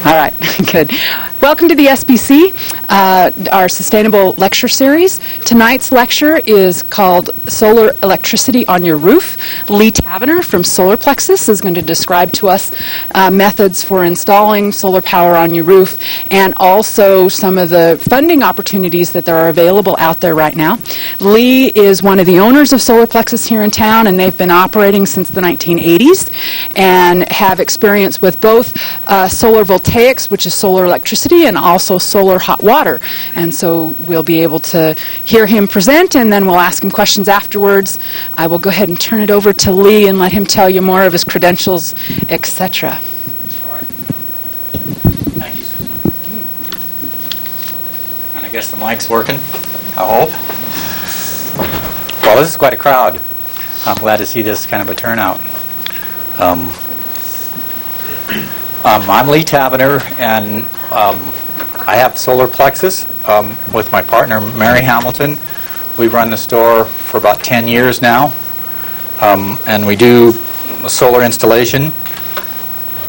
All right, good. Welcome to the SBC, our Sustainable Lecture Series. Tonight's lecture is called Solar Electricity on Your Roof. Lee Tavenner from Plexus is going to describe to us methods for installing solar power on your roof and also some of the funding opportunities that are available out there right now. Lee is one of the owners of Plexus here in town, and they've been operating since the 1980s and have experience with both solar voltaics, which is solar electricity, and also solar hot water. And so we'll be able to hear him present, and then we'll ask him questions afterwards. I will go ahead and turn it over to Lee and let him tell you more of his credentials, etc. All right. Thank you, Susan. And I guess the mic's working, I hope. Well, this is quite a crowd. I'm glad to see this kind of a turnout. I'm Lee Tavenner, and I have Plexus with my partner, Mary Hamilton. We've run the store for about 10 years now, and we do solar installation.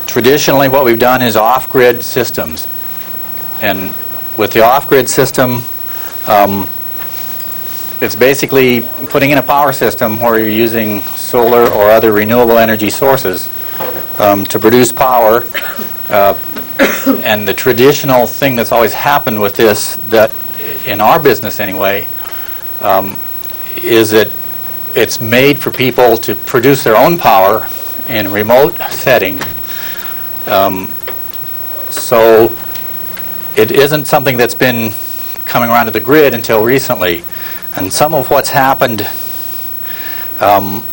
Traditionally, what we've done is off-grid systems. And with the off-grid system, it's basically putting in a power system where you're using solar or other renewable energy sources to produce power. And the traditional thing that's always happened with this, that in our business anyway, is that it's made for people to produce their own power in a remote setting. So it isn't something that's been coming around to the grid until recently. And some of what's happened, the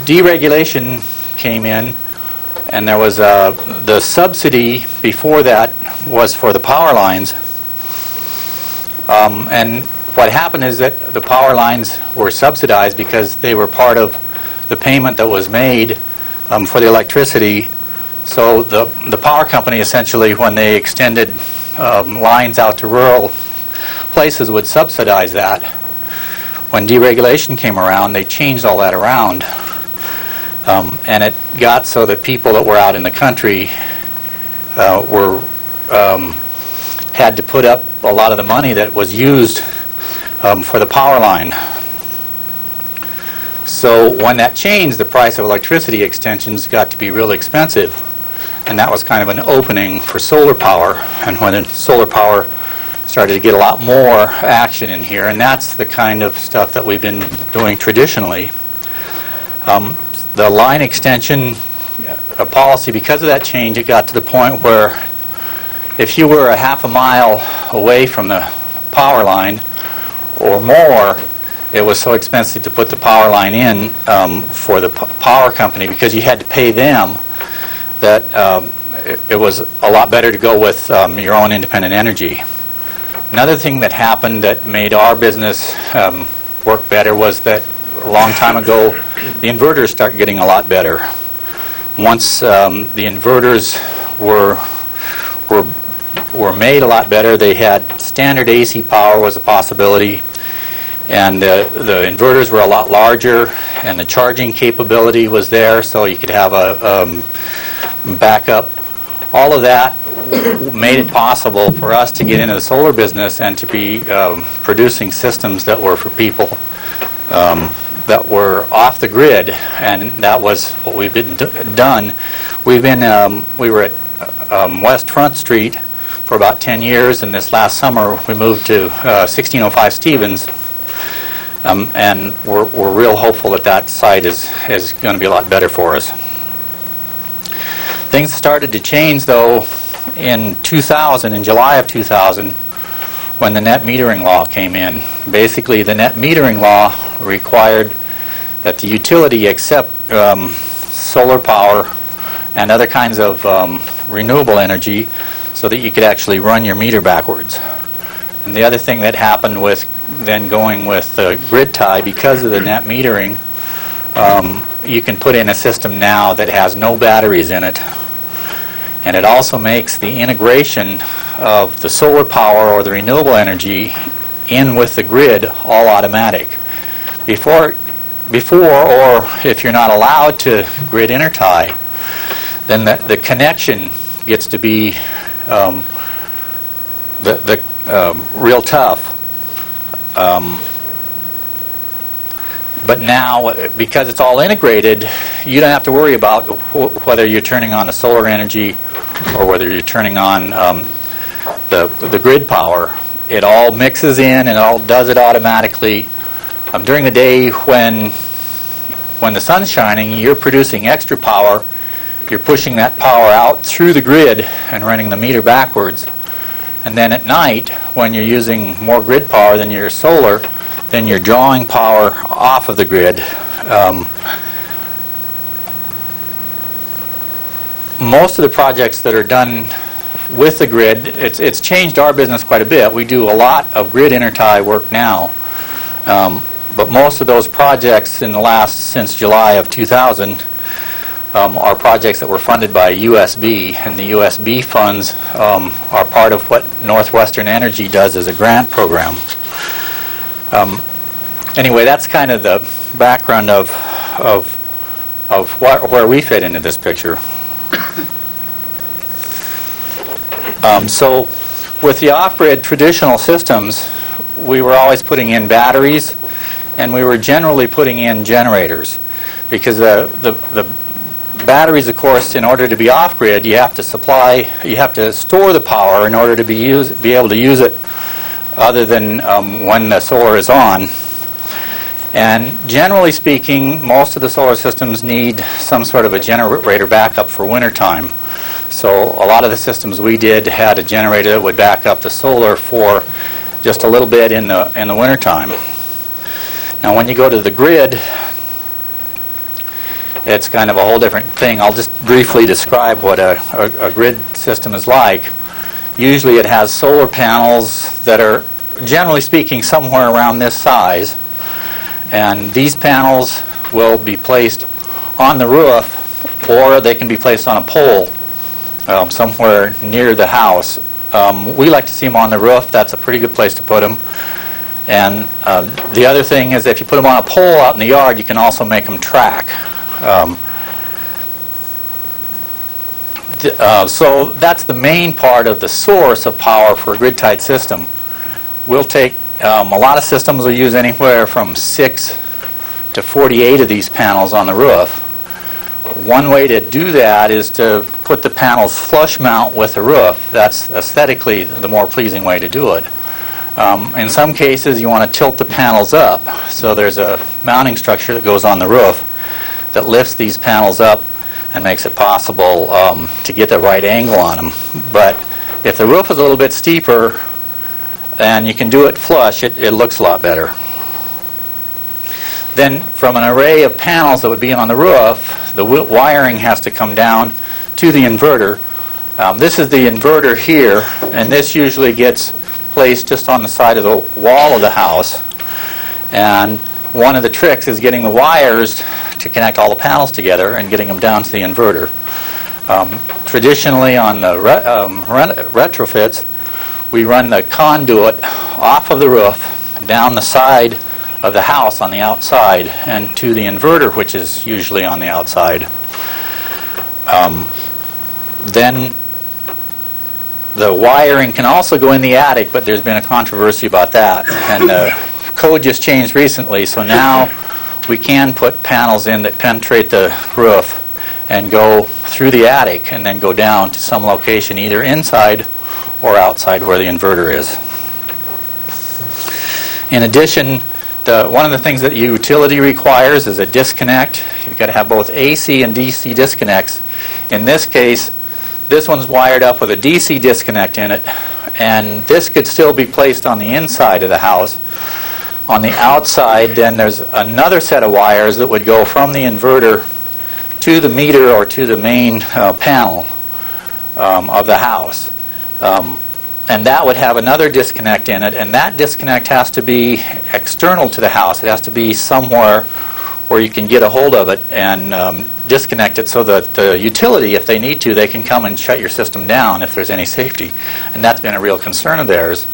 deregulation came in, and there was the subsidy before that was for the power lines. And what happened is that the power lines were subsidized because they were part of the payment that was made for the electricity. So the power company essentially, when they extended lines out to rural places, would subsidize that. When deregulation came around, they changed all that around. And it got so that people that were out in the country had to put up a lot of the money that was used for the power line. So when that changed, the price of electricity extensions got to be really expensive. And that was kind of an opening for solar power. And when solar power started to get a lot more action in here, and that's the kind of stuff that we've been doing traditionally. The line extension policy, because of that change, it got to the point where if you were a half a mile away from the power line or more, it was so expensive to put the power line in for the power company, because you had to pay them, that it was a lot better to go with your own independent energy. Another thing that happened that made our business work better was that a long time ago, the inverters started getting a lot better. Once the inverters were made a lot better, they had standard AC power was a possibility, and the inverters were a lot larger, and the charging capability was there, so you could have a backup. All of that made it possible for us to get into the solar business and to be producing systems that were for people that were off the grid, and that was what we've been done. We were at West Front Street for about 10 years, and this last summer we moved to 1605 Stevens, and we're real hopeful that that site is going to be a lot better for us. Things started to change, though, in 2000, in July of 2000, when the net metering law came in. Basically, the net metering law required that the utility accept solar power and other kinds of renewable energy so that you could actually run your meter backwards. And the other thing that happened with then going with the grid tie, because of the net metering, you can put in a system now that has no batteries in it. And it also makes the integration of the solar power or the renewable energy in with the grid all automatic. Before, or if you're not allowed to grid intertie, then the connection gets to be real tough. But now, because it's all integrated, you don't have to worry about whether you're turning on the solar energy or whether you're turning on the grid power. It all mixes in and it all does it automatically. During the day when the sun's shining, you're producing extra power. You're pushing that power out through the grid and running the meter backwards. And then at night, when you're using more grid power than your solar, then you're drawing power off of the grid. Most of the projects that are done with the grid, it's changed our business quite a bit. We do a lot of grid intertie work now. But most of those projects since July of 2000 are projects that were funded by USB, and the USB funds are part of what Northwestern Energy does as a grant program. Anyway, that's kind of the background of where we fit into this picture. So with the off-grid traditional systems, we were always putting in batteries, and we were generally putting in generators, because the batteries, of course, in order to be off-grid, you have to store the power in order to be able to use it other than when the solar is on. And generally speaking, most of the solar systems need some sort of a generator backup for wintertime. So a lot of the systems we did had a generator that would back up the solar for just a little bit in the wintertime. Now when you go to the grid, it's kind of a whole different thing. I'll just briefly describe what a grid system is like. Usually it has solar panels that are, generally speaking, somewhere around this size. And these panels will be placed on the roof, or they can be placed on a pole somewhere near the house. We like to see them on the roof. That's a pretty good place to put them. And the other thing is, if you put them on a pole out in the yard, you can also make them track. So that's the main part of the source of power for a grid-tied system. We'll take a lot of systems will use anywhere from 6 to 48 of these panels on the roof. One way to do that is to put the panels flush mount with the roof. That's aesthetically the more pleasing way to do it. In some cases, you want to tilt the panels up. So there's a mounting structure that goes on the roof that lifts these panels up and makes it possible to get the right angle on them. But if the roof is a little bit steeper and you can do it flush, it looks a lot better. Then from an array of panels that would be on the roof, the wiring has to come down to the inverter. This is the inverter here, and this usually gets placed just on the side of the wall of the house. And one of the tricks is getting the wires to connect all the panels together and getting them down to the inverter. Traditionally on the retrofits, we run the conduit off of the roof, down the side of the house on the outside, and to the inverter, which is usually on the outside. Then the wiring can also go in the attic, but there's been a controversy about that. And the code just changed recently, so now we can put panels in that penetrate the roof and go through the attic and then go down to some location either inside or outside where the inverter is. In addition, one of the things that the utility requires is a disconnect. You've got to have both AC and DC disconnects. In this case, this one's wired up with a DC disconnect in it, and this could still be placed on the inside of the house. On the outside, then there's another set of wires that would go from the inverter to the meter or to the main panel of the house. And that would have another disconnect in it, and that disconnect has to be external to the house. It has to be somewhere where you can get a hold of it and disconnect it so that the utility, if they need to, they can come and shut your system down if there's any safety. And that's been a real concern of theirs.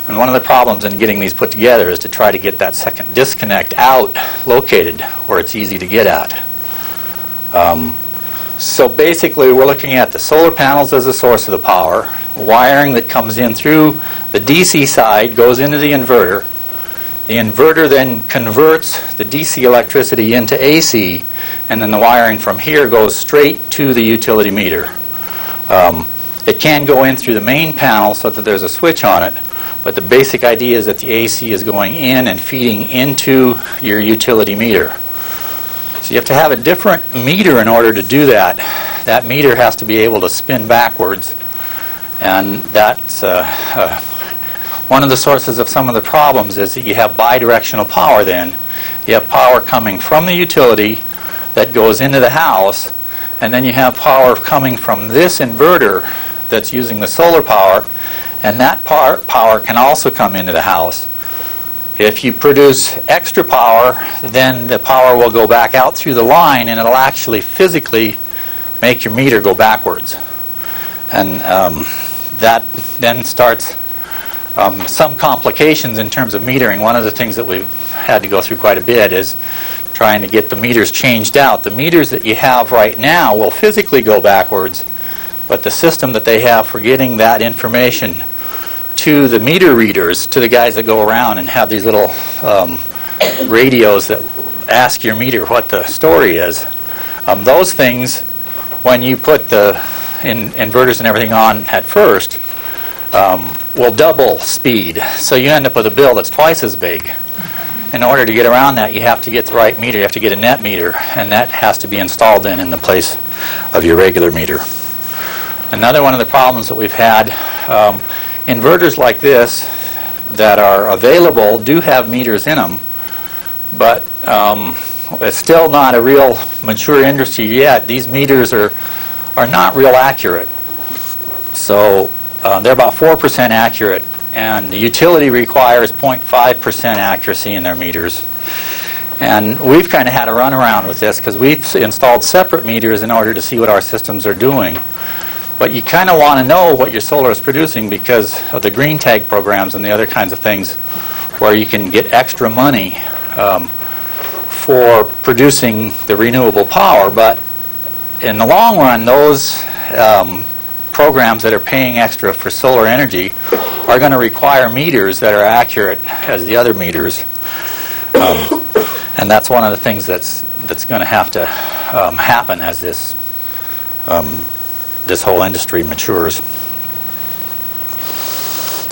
And one of the problems in getting these put together is to try to get that second disconnect out located where it's easy to get at. So basically, we're looking at the solar panels as a source of the power, wiring that comes in through the DC side goes into the inverter. The inverter then converts the DC electricity into AC, and then the wiring from here goes straight to the utility meter. It can go in through the main panel so that there's a switch on it, but the basic idea is that the AC is going in and feeding into your utility meter. So you have to have a different meter in order to do that. That meter has to be able to spin backwards, and that's one of the sources of some of the problems is that you have bidirectional power then. You have power coming from the utility that goes into the house, and then you have power coming from this inverter that's using the solar power, and that power can also come into the house. If you produce extra power, then the power will go back out through the line, and it'll actually physically make your meter go backwards. And that then starts some complications in terms of metering. One of the things that we've had to go through quite a bit is trying to get the meters changed out. The meters that you have right now will physically go backwards, but the system that they have for getting that information to the meter readers, to the guys that go around and have these little radios that ask your meter what the story is, those things, when you put the inverters and everything on at first, will double speed. So you end up with a bill that's twice as big. In order to get around that, you have to get the right meter. You have to get a net meter, and that has to be installed then in the place of your regular meter. Another one of the problems that we've had, inverters like this that are available do have meters in them, but it's still not a real mature industry yet. These meters are not real accurate. So they're about 4% accurate, and the utility requires 0.5% accuracy in their meters. And we've kind of had a runaround with this because we've installed separate meters in order to see what our systems are doing. But you kind of want to know what your solar is producing because of the green tag programs and the other kinds of things where you can get extra money for producing the renewable power. But in the long run, those programs that are paying extra for solar energy are going to require meters that are accurate as the other meters. And that's one of the things that's going to have to happen as this whole industry matures.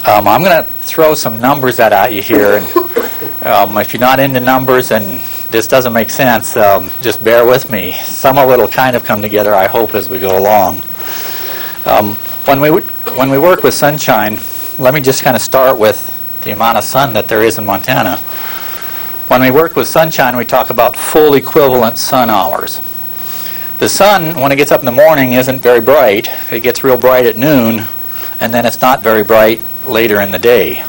I'm going to throw some numbers at you here. And, if you're not into numbers and this doesn't make sense, just bear with me. Some of it will kind of come together, I hope, as we go along. When we work with sunshine, let me just kind of start with the amount of sun that there is in Montana. When we work with sunshine, we talk about full equivalent sun hours. The sun, when it gets up in the morning, isn't very bright. It gets real bright at noon, and then it's not very bright later in the day.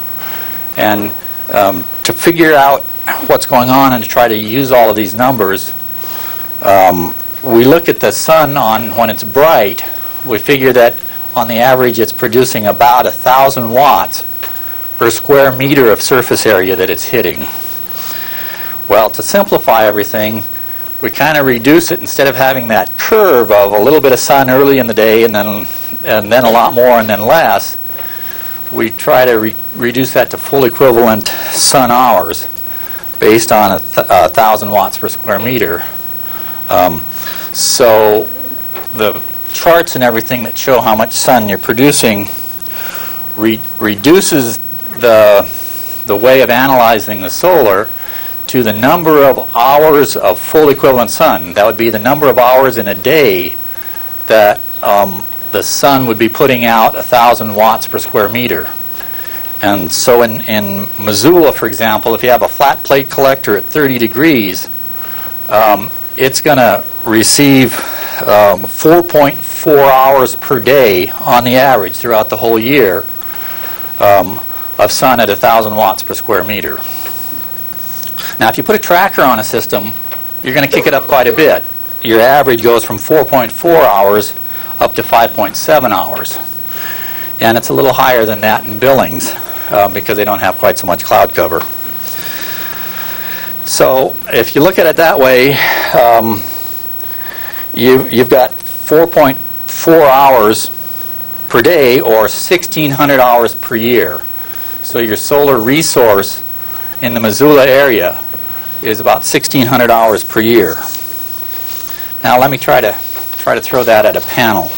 And to figure out what's going on and to try to use all of these numbers, we look at the sun when it's bright. We figure that on the average it's producing about 1,000 watts per square meter of surface area that it's hitting. Well, to simplify everything, we kind of reduce it. Instead of having that curve of a little bit of sun early in the day and then a lot more and then less, we try to reduce that to full equivalent sun hours based on 1,000 watts per square meter. So the charts and everything that show how much sun you're producing reduces the way of analyzing the solar to the number of hours of full equivalent sun. That would be the number of hours in a day that the sun would be putting out 1,000 watts per square meter. And so in Missoula, for example, if you have a flat plate collector at 30 degrees, it's going to receive 4.4 hours per day on the average throughout the whole year of sun at 1,000 watts per square meter. Now, if you put a tracker on a system, you're going to kick it up quite a bit. Your average goes from 4.4 hours up to 5.7 hours. And it's a little higher than that in Billings because they don't have quite so much cloud cover. So if you look at it that way, you've got 4.4 hours per day, or 1,600 hours per year. So your solar resource in the Missoula area is about 1,600 hours per year. Now let me try to throw that at a panel.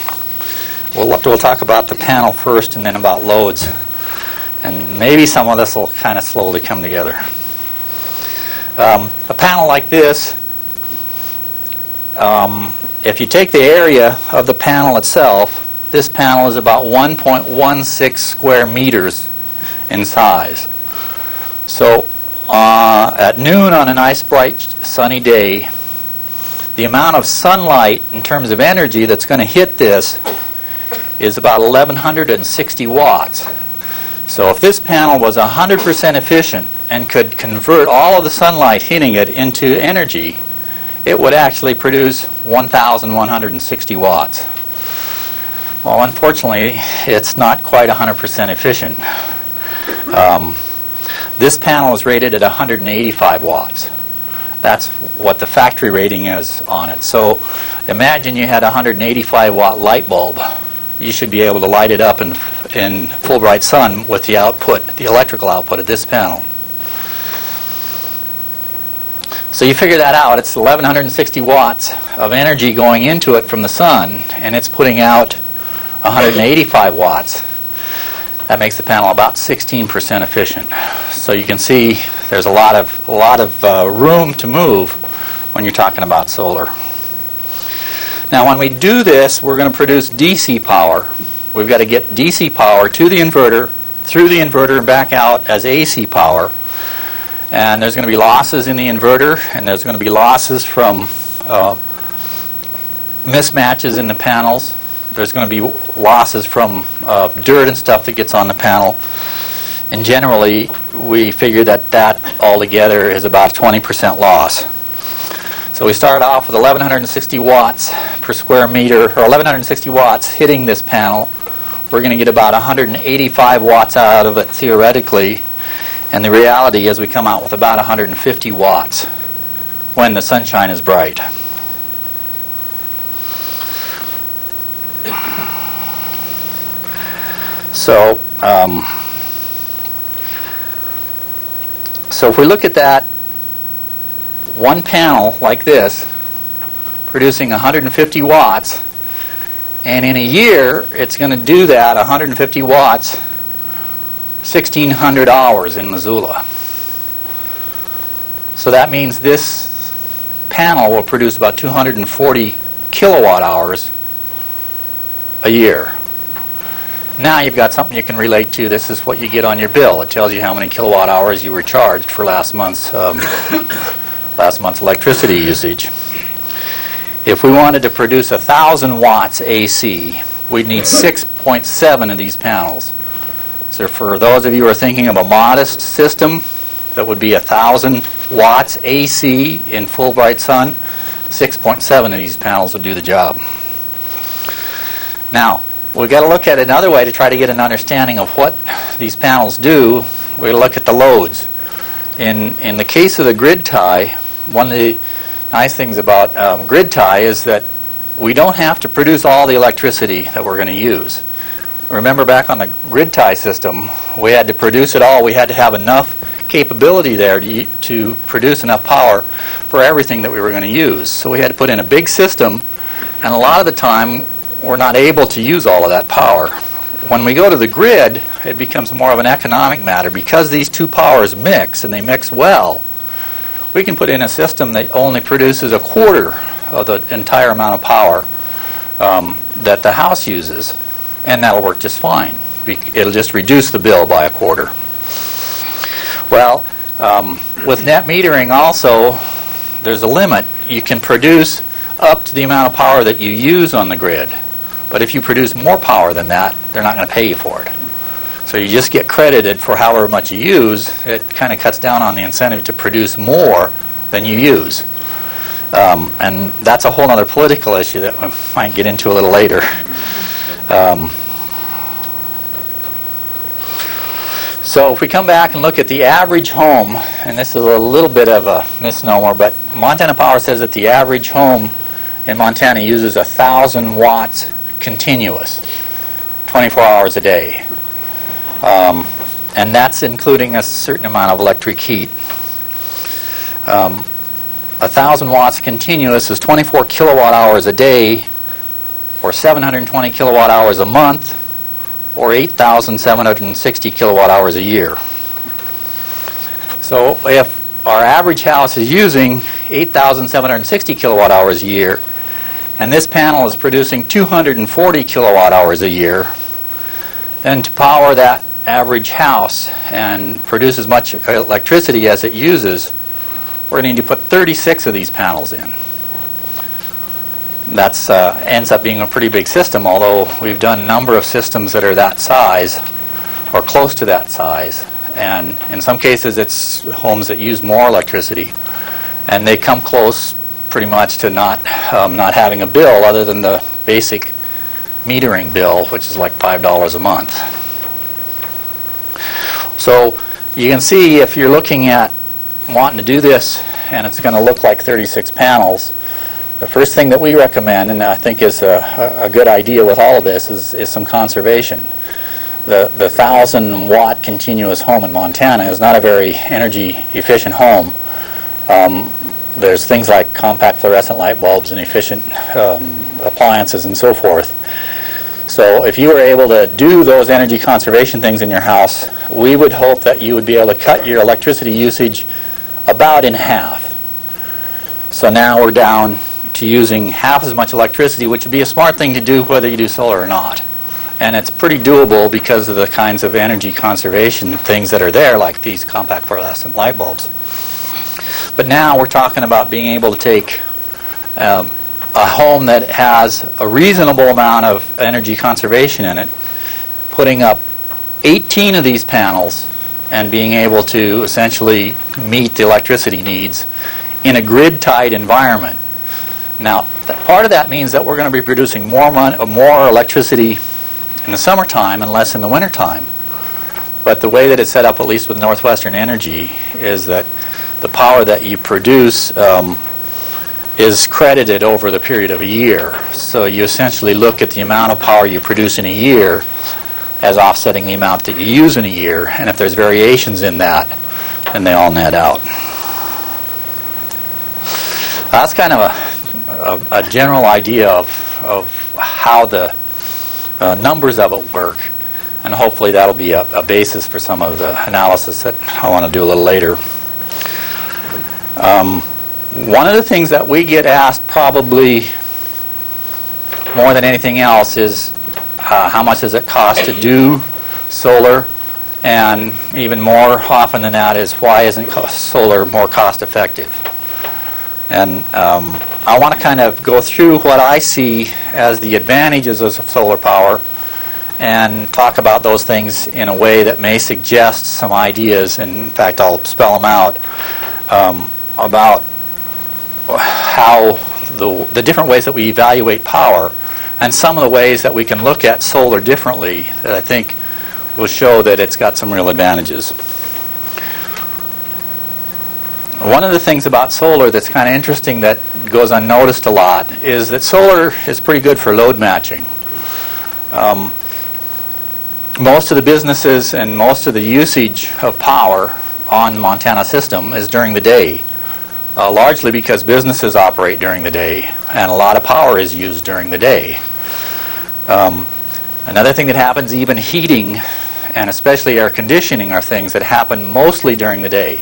We'll talk about the panel first and then about loads. And maybe some of this will kind of slowly come together. A panel like this, if you take the area of the panel itself, this panel is about 1.16 square meters in size. So at noon on a nice bright sunny day, the amount of sunlight in terms of energy that's going to hit this is about 1,160 watts. So if this panel was 100% efficient and could convert all of the sunlight hitting it into energy, it would actually produce 1,160 watts. Well, unfortunately, it's not quite 100% efficient. This panel is rated at 185 watts. That's what the factory rating is on it. So imagine you had a 185 watt light bulb. You should be able to light it up in full bright sun with the output, the electrical output of this panel. So you figure that out. It's 1,160 watts of energy going into it from the sun, and it's putting out 185 watts. That makes the panel about 16% efficient. So you can see there's a lot of room to move when you're talking about solar. Now when we do this, we're going to produce DC power. We've got to get DC power to the inverter, through the inverter, and back out as AC power. And there's going to be losses in the inverter, and there's going to be losses from mismatches in the panels. There's going to be losses from dirt and stuff that gets on the panel. And generally, we figure that altogether is about a 20% loss. So we start off with 1,160 watts per square meter, or 1,160 watts hitting this panel. We're going to get about 185 watts out of it theoretically. And the reality is we come out with about 150 watts when the sunshine is bright. So if we look at that, one panel like this producing 150 watts, and in a year it's going to do that 150 watts 1,600 hours in Missoula. So that means this panel will produce about 240 kilowatt hours a year. Now you've got something you can relate to. This is what you get on your bill. It tells you how many kilowatt hours you were charged for last month's electricity usage. If we wanted to produce 1,000 watts AC, we'd need 6.7 of these panels. So for those of you who are thinking of a modest system, that would be 1,000 watts AC in full bright sun, 6.7 of these panels would do the job. Now, we've got to look at another way to try to get an understanding of what these panels do. We're going to look at the loads. In the case of the grid tie, one of the nice things about grid tie is that we don't have to produce all the electricity that we're going to use. Remember back on the grid tie system, we had to produce it all. We had to have enough capability there to produce enough power for everything that we were going to use. So we had to put in a big system, and a lot of the time we're not able to use all of that power. When we go to the grid, it becomes more of an economic matter. Because these two powers mix, and they mix well, we can put in a system that only produces a quarter of the entire amount of power that the house uses, and that'll work just fine. It'll just reduce the bill by a quarter. Well, with net metering also, there's a limit. You can produce up to the amount of power that you use on the grid. But if you produce more power than that, they're not going to pay you for it. So you just get credited for however much you use. It kind of cuts down on the incentive to produce more than you use. And that's a whole other political issue that we might get into a little later. So if we come back and look at the average home, and this is a little bit of a misnomer, but Montana Power says that the average home in Montana uses 1,000 watts continuous, 24 hours a day. And that's including a certain amount of electric heat. 1,000 watts continuous is 24 kilowatt hours a day, or 720 kilowatt hours a month, or 8,760 kilowatt hours a year. So if our average house is using 8,760 kilowatt hours a year, and this panel is producing 240 kilowatt hours a year, then to power that average house and produce as much electricity as it uses, we're going to need to put 36 of these panels in. That ends up being a pretty big system, although we've done a number of systems that are that size or close to that size. And in some cases, it's homes that use more electricity, and they come close pretty much to not having a bill other than the basic metering bill, which is like $5 a month. So you can see if you're looking at wanting to do this and it's going to look like 36 panels, the first thing that we recommend, and I think is a good idea with all of this, is some conservation. The 1,000 watt continuous home in Montana is not a very energy efficient home. There's things like compact fluorescent light bulbs and efficient appliances and so forth. So if you were able to do those energy conservation things in your house, we would hope that you would be able to cut your electricity usage about in half. So now we're down to using half as much electricity, which would be a smart thing to do whether you do solar or not. And it's pretty doable because of the kinds of energy conservation things that are there, like these compact fluorescent light bulbs. But now we're talking about being able to take a home that has a reasonable amount of energy conservation in it, putting up 18 of these panels and being able to essentially meet the electricity needs in a grid-tied environment. Now, part of that means that we're going to be producing more electricity in the summertime and less in the wintertime. But the way that it's set up, at least with Northwestern Energy, is that the power that you produce is credited over the period of a year. So you essentially look at the amount of power you produce in a year as offsetting the amount that you use in a year, and if there's variations in that, then they all net out. That's kind of a general idea of how the numbers of it work, and hopefully that'll be a basis for some of the analysis that I want to do a little later. One of the things that we get asked probably more than anything else is how much does it cost to do solar, and even more often than that is why isn't solar more cost effective? And I want to kind of go through what I see as the advantages of solar power and talk about those things in a way that may suggest some ideas, and in fact I'll spell them out, about how the different ways that we evaluate power and some of the ways that we can look at solar differently that I think will show that it's got some real advantages. One of the things about solar that's kind of interesting that goes unnoticed a lot is that solar is pretty good for load matching. Most of the businesses and most of the usage of power on the Montana system is during the day, largely because businesses operate during the day and a lot of power is used during the day. Another thing that happens, even heating and especially air conditioning, are things that happen mostly during the day.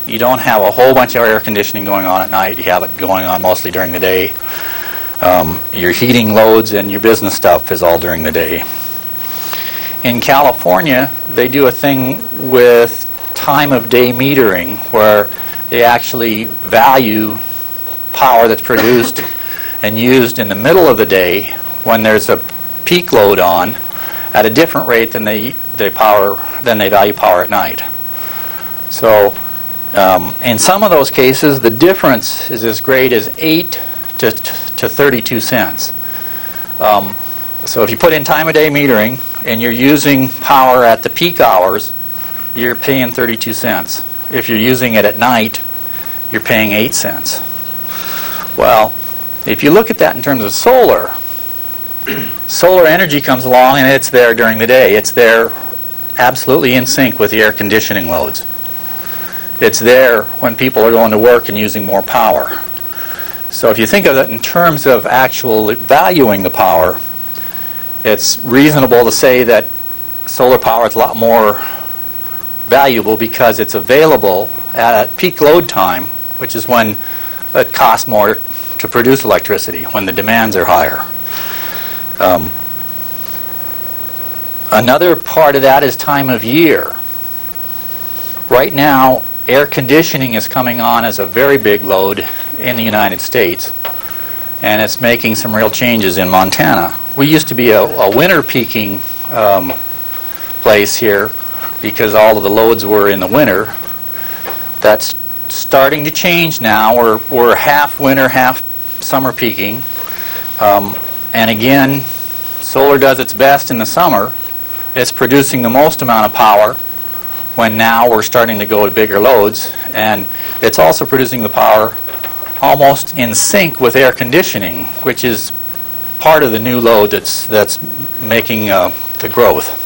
You don't have a whole bunch of air conditioning going on at night. You have it going on mostly during the day. Your heating loads and your business stuff is all during the day. In California, they do a thing with time of day metering where they actually value power that's produced and used in the middle of the day when there's a peak load on at a different rate than they value power at night. So in some of those cases, the difference is as great as 8 to 32 cents. So if you put in time of day metering and you're using power at the peak hours, you're paying 32 cents. If you're using it at night, you're paying 8 cents. Well, If you look at that in terms of solar, solar energy comes along and it's there during the day. It's there absolutely in sync with the air conditioning loads. It's there when people are going to work and using more power. So if you think of it in terms of actually valuing the power, it's reasonable to say that solar power is a lot more valuable because it's available at peak load time, which is when it costs more to produce electricity, when the demands are higher. Another part of that is time of year. Right now, air conditioning is coming on as a very big load in the United States, and it's making some real changes in Montana. We used to be a winter peaking place here because all of the loads were in the winter. That's starting to change now. We're half winter, half summer peaking. And again, solar does its best in the summer. It's producing the most amount of power when now we're starting to go to bigger loads. And it's also producing the power almost in sync with air conditioning, which is part of the new load that's making the growth.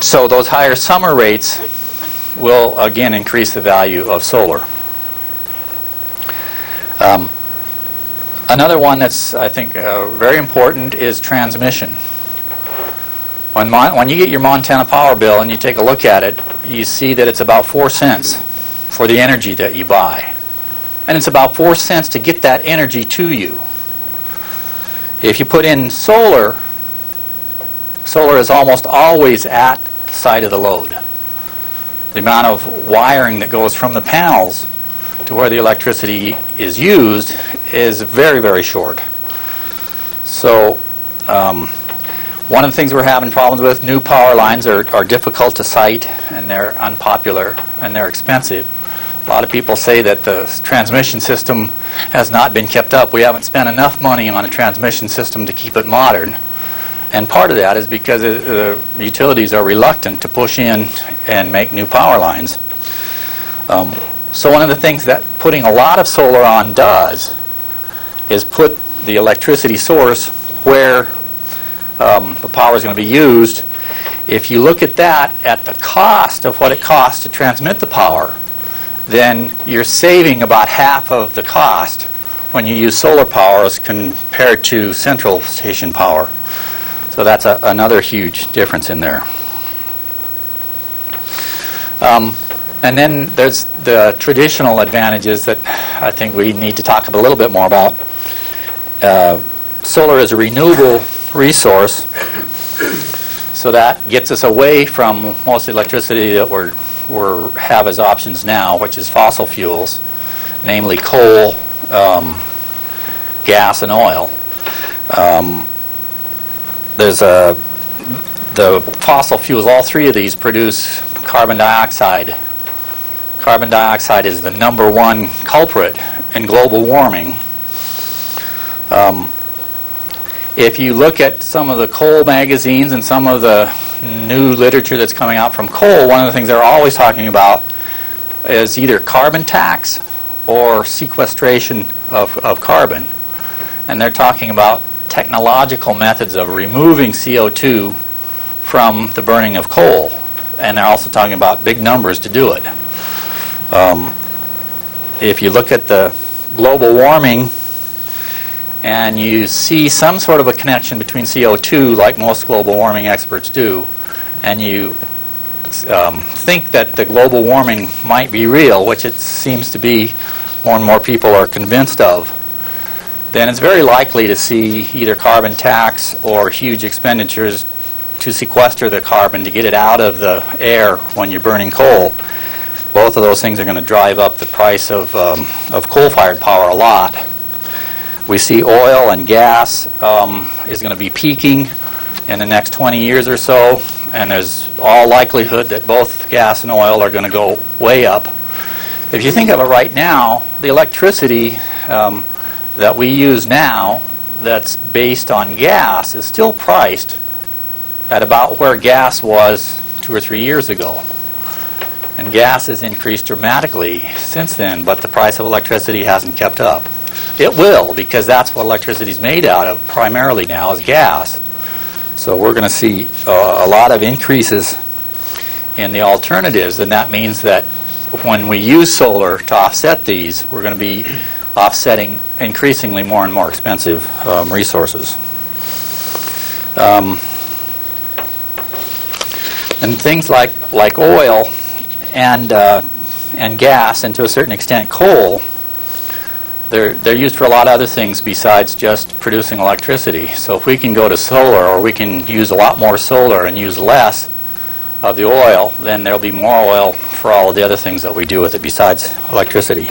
So those higher summer rates will again increase the value of solar. Another one that's, I think, very important is transmission. When you get your Montana power bill and you take a look at it, you see that it's about 4 cents for the energy that you buy. And it's about 4 cents to get that energy to you. If you put in solar, solar is almost always at the site of the load. The amount of wiring that goes from the panels to where the electricity is used is very, very short. So one of the things we're having problems with, new power lines are difficult to site, and they're unpopular, and they're expensive. A lot of people say that the transmission system has not been kept up. We haven't spent enough money on a transmission system to keep it modern. And part of that is because the utilities are reluctant to push in and make new power lines. So one of the things that putting a lot of solar on does is put the electricity source where the power is going to be used. If you look at that at the cost of what it costs to transmit the power, then you're saving about half of the cost when you use solar power as compared to central station power. So that's another huge difference in there. And then there's the traditional advantages that I think we need to talk a little bit more about. Solar is a renewable resource, so that gets us away from most of the electricity that we have as options now, which is fossil fuels, namely coal, gas, and oil. There's the fossil fuels, all three of these produce carbon dioxide. Carbon dioxide is the number one culprit in global warming. If you look at some of the coal magazines and some of the new literature that's coming out from coal, one of the things they're always talking about is either carbon tax or sequestration of carbon. And they're talking about technological methods of removing CO2 from the burning of coal. And they're also talking about big numbers to do it. If you look at the global warming and you see some sort of a connection between CO2, like most global warming experts do, and you think that the global warming might be real, which it seems to be, more and more people are convinced of, then it's very likely to see either carbon tax or huge expenditures to sequester the carbon to get it out of the air when you're burning coal. Both of those things are going to drive up the price of coal-fired power a lot. We see oil and gas is going to be peaking in the next 20 years or so, and there's all likelihood that both gas and oil are going to go way up. If you think of it right now, the electricity that we use now that's based on gas is still priced at about where gas was 2 or 3 years ago. And gas has increased dramatically since then, but the price of electricity hasn't kept up. It will, because that's what electricity is made out of primarily now, is gas. So we're going to see a lot of increases in the alternatives, and that means that when we use solar to offset these, we're going to be offsetting increasingly more and more expensive resources. And things like oil and gas, and to a certain extent coal, they're used for a lot of other things besides just producing electricity. So if we can go to solar, or we can use a lot more solar and use less of the oil, then there'll be more oil for all of the other things that we do with it besides electricity.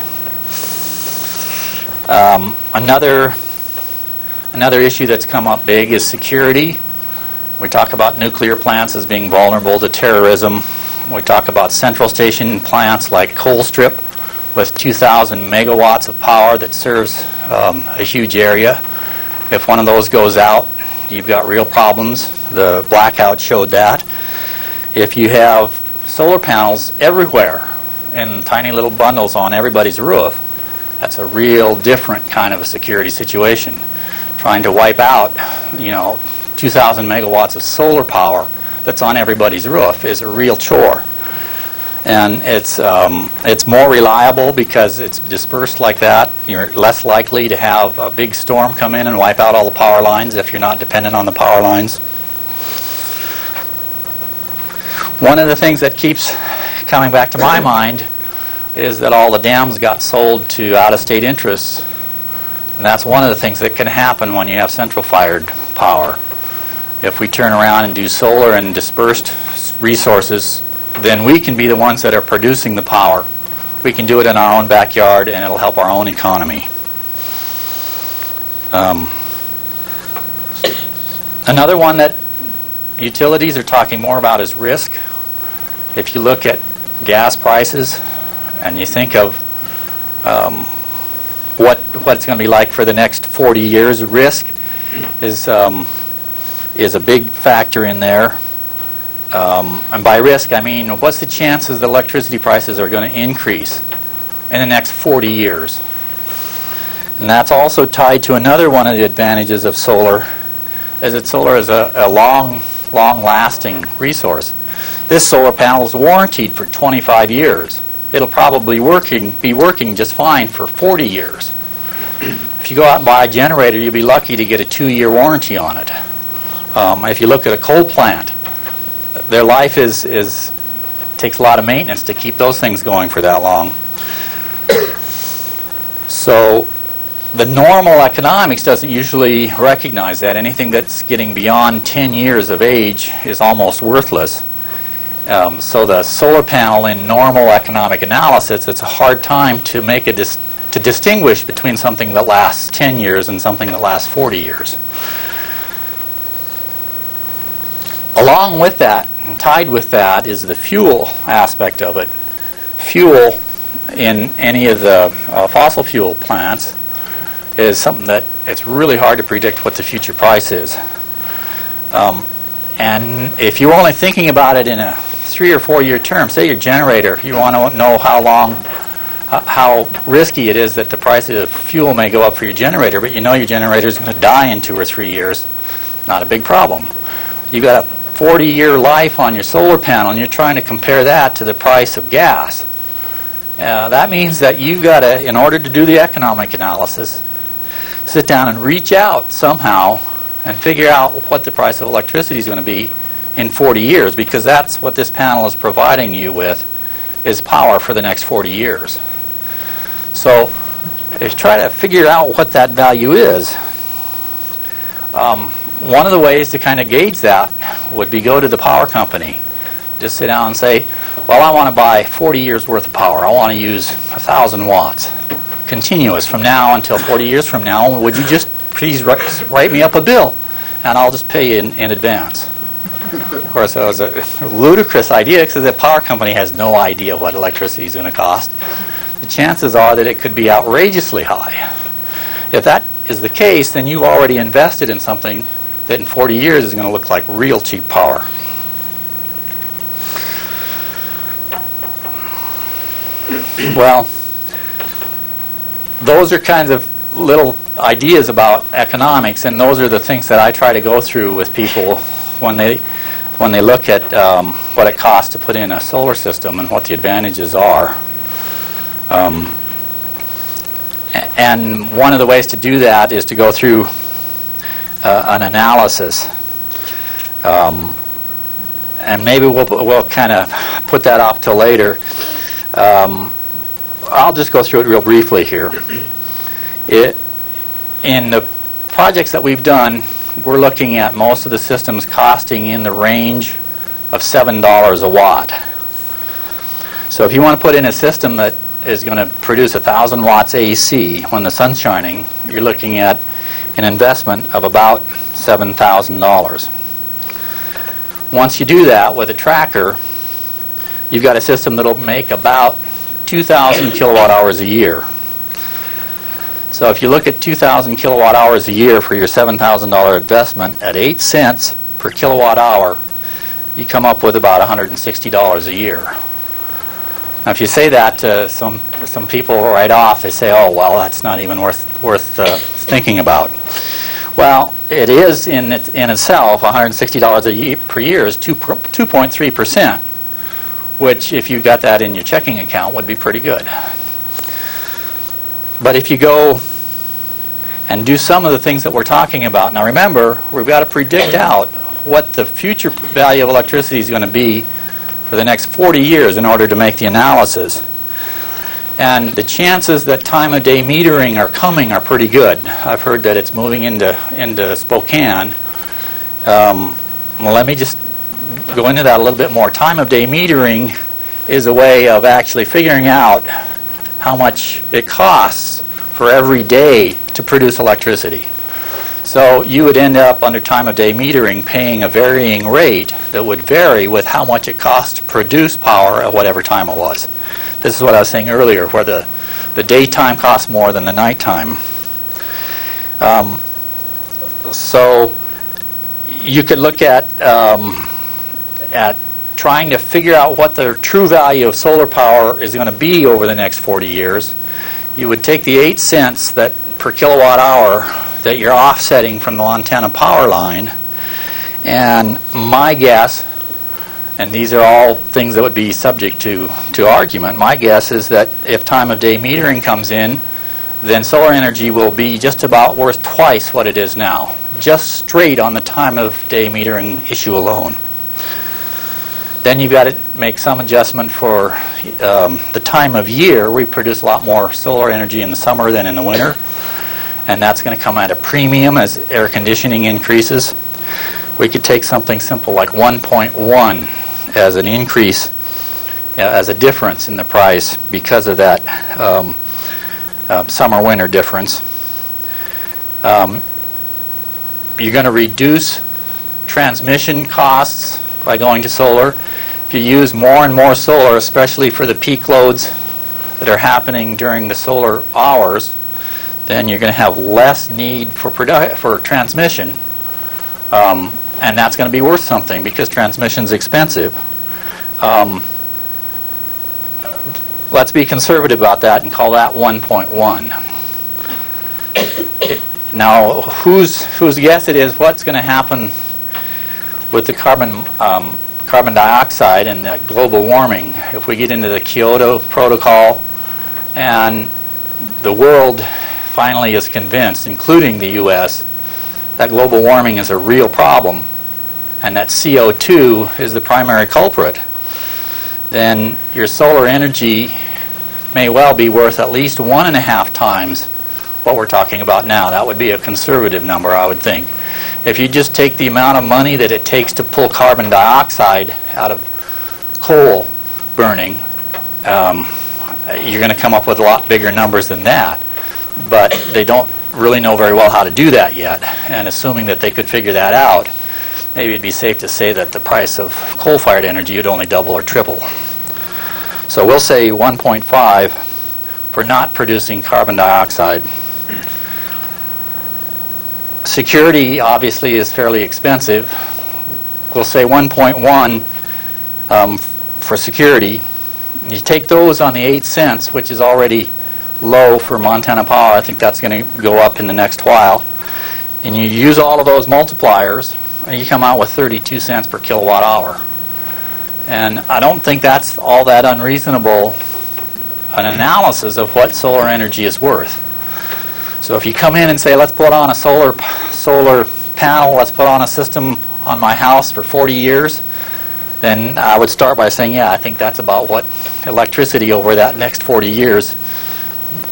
Another issue that's come up big is security. We talk about nuclear plants as being vulnerable to terrorism. We talk about central station plants like Colstrip with 2,000 megawatts of power that serves a huge area. If one of those goes out, you've got real problems. The blackout showed that. If you have solar panels everywhere in tiny little bundles on everybody's roof, that's a real different kind of a security situation. Trying to wipe out, 2,000 megawatts of solar power that's on everybody's roof is a real chore. And it's more reliable because it's dispersed like that. You're less likely to have a big storm come in and wipe out all the power lines if you're not dependent on the power lines. One of the things that keeps coming back to my mind is that all the dams got sold to out-of-state interests. And that's one of the things that can happen when you have central-fired power. If we turn around and do solar and dispersed resources, then we can be the ones that are producing the power. We can do it in our own backyard, and it'll help our own economy. Another one that utilities are talking more about is risk. If you look at gas prices and you think of what it's going to be like for the next 40 years, risk is a big factor in there. And by risk, I mean, what's the chances that electricity prices are going to increase in the next 40 years? And that's also tied to another one of the advantages of solar, is that solar is a long-lasting resource. This solar panel is warranted for 25 years. It'll probably be working just fine for 40 years. If you go out and buy a generator, you'll be lucky to get a 2-year warranty on it. If you look at a coal plant, their life takes a lot of maintenance to keep those things going for that long. So the normal economics doesn't usually recognize that. Anything that's getting beyond 10 years of age is almost worthless. So the solar panel in normal economic analysis, it's a hard time to make to distinguish between something that lasts 10 years and something that lasts 40 years. Along with that, and tied with that, is the fuel aspect of it. Fuel in any of the fossil fuel plants is something that it's really hard to predict what the future price is. And if you're only thinking about it in a 3 or 4 year term, say your generator, you want to know how risky it is that the price of fuel may go up for your generator, but you know your generator is going to die in 2 or 3 years, not a big problem. You've got a 40-year life on your solar panel, and you're trying to compare that to the price of gas. That means that you've got to, in order to do the economic analysis, sit down and reach out somehow and figure out what the price of electricity is going to be in 40 years, because that's what this panel is providing you with, is power for the next 40 years. So if you try to figure out what that value is, one of the ways to kind of gauge that would be go to the power company. Just sit down and say, well, I want to buy 40 years worth of power. I want to use 1,000 watts continuous from now until 40 years from now. Would you just please write me up a bill, and I'll just pay you in advance. Of course, that was a ludicrous idea because the power company has no idea what electricity is going to cost. The chances are that it could be outrageously high. If that is the case, then you've already invested in something that in 40 years is going to look like real cheap power. Well, those are kinds of little ideas about economics, and those are the things that I try to go through with people when they look at what it costs to put in a solar system and what the advantages are. And one of the ways to do that is to go through an analysis. And maybe we'll kind of put that off till later. I'll just go through it real briefly here. In the projects that we've done, we're looking at most of the systems costing in the range of $7 a watt. So if you want to put in a system that is going to produce 1,000 watts AC when the sun's shining, you're looking at an investment of about $7,000. Once you do that with a tracker, you've got a system that'll make about 2,000 kilowatt hours a year. So if you look at 2,000 kilowatt hours a year for your $7,000 investment at 8 cents per kilowatt hour, you come up with about $160 a year. Now, if you say that to some people right off, they say, "Oh, well, that's not even worth thinking about." Well, it is in itself. $160 a year per year is 2.3%, which, if you got that in your checking account, would be pretty good. But if you go and do some of the things that we're talking about, now remember, we've got to predict out what the future value of electricity is going to be for the next 40 years in order to make the analysis. And the chances that time of day metering are coming are pretty good. I've heard that it's moving into Spokane. Well, let me just go into that a little bit more. Time of day metering is a way of actually figuring out how much it costs for every day to produce electricity. So you would end up under time of day metering paying a varying rate that would vary with how much it costs to produce power at whatever time it was. This is what I was saying earlier, where the daytime costs more than the nighttime. So you could look at trying to figure out what the true value of solar power is going to be over the next 40 years. You would take the 8 cents that per kilowatt hour that you're offsetting from the Montana power line, and my guess, and these are all things that would be subject to argument, my guess is that if time of day metering comes in, then solar energy will be just about worth twice what it is now, just straight on the time of day metering issue alone. Then you've got to make some adjustment for the time of year. We produce a lot more solar energy in the summer than in the winter, and that's going to come at a premium as air conditioning increases. We could take something simple like 1.1 as an increase, as a difference in the price because of that summer-winter difference. You're going to reduce transmission costs by going to solar. If you use more and more solar, especially for the peak loads that are happening during the solar hours, then you're going to have less need for transmission. And that's going to be worth something because transmission's expensive. Let's be conservative about that and call that 1.1. Now, whose guess it is what's going to happen with the carbon dioxide and the global warming if we get into the Kyoto Protocol and the world finally is convinced, including the U.S., that global warming is a real problem and that CO2 is the primary culprit, then your solar energy may well be worth at least 1.5 times what we're talking about now. That would be a conservative number, I would think. If you just take the amount of money that it takes to pull carbon dioxide out of coal burning, you're going to come up with a lot bigger numbers than that. But they don't really know very well how to do that yet. And assuming that they could figure that out, maybe it'd be safe to say that the price of coal-fired energy would only double or triple. So we'll say 1.5 for not producing carbon dioxide. Security, obviously, is fairly expensive. We'll say 1.1 for security. You take those on the 8 cents, which is already low for Montana Power. I think that's going to go up in the next while. And you use all of those multipliers, and you come out with 32 cents per kilowatt hour. And I don't think that's all that unreasonable an analysis of what solar energy is worth. So if you come in and say, let's put on a solar panel, let's put on a system on my house for 40 years, then I would start by saying, yeah, I think that's about what electricity over that next 40 years,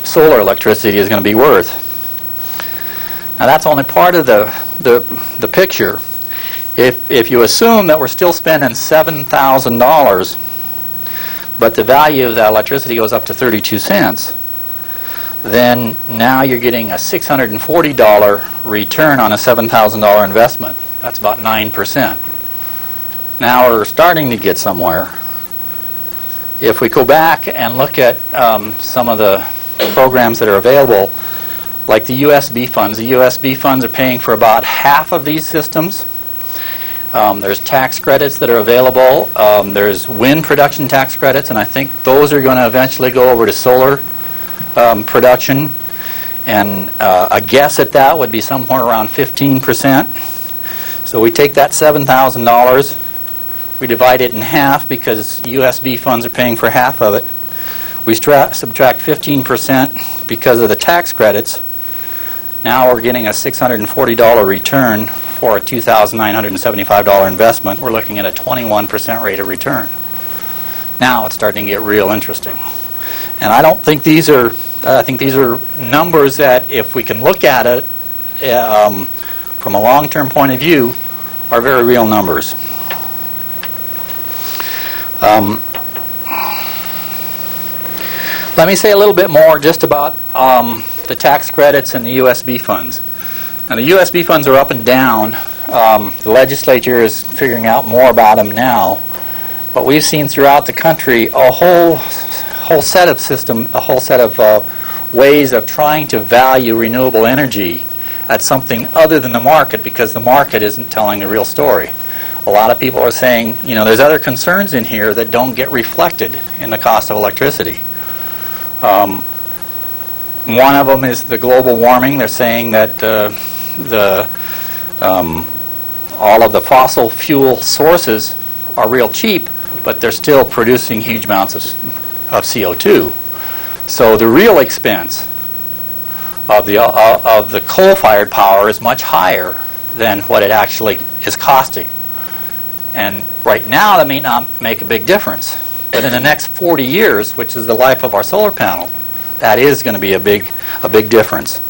solar electricity, is going to be worth. Now that's only part of the picture. If you assume that we're still spending $7,000, but the value of that electricity goes up to 32 cents, then now you're getting a $640 return on a $7,000 investment. That's about 9%. Now we're starting to get somewhere. If we go back and look at some of the programs that are available, like the USB funds. The USB funds are paying for about half of these systems. There's tax credits that are available. There's wind production tax credits, and I think those are going to eventually go over to solar production. And a guess at that would be somewhere around 15%. So we take that $7,000, we divide it in half because USB funds are paying for half of it. We subtract 15% because of the tax credits. Now we're getting a $640 return for a $2,975 investment. We're looking at a 21% rate of return. Now it's starting to get real interesting. And I don't think these are, I think these are numbers that, if we can look at it from a long-term point of view, are very real numbers. Let me say a little bit more just about the tax credits and the USB funds. Now the USB funds are up and down. The legislature is figuring out more about them now. But we've seen throughout the country a whole set of ways of trying to value renewable energy at something other than the market, because the market isn't telling the real story. A lot of people are saying, you know, there's other concerns in here that don't get reflected in the cost of electricity. One of them is the global warming. They're saying that all of the fossil fuel sources are real cheap, but they're still producing huge amounts of CO2. So the real expense of the coal-fired power is much higher than what it actually is costing. And right now that may not make a big difference, but in the next 40 years, which is the life of our solar panel, that is going to be a big difference.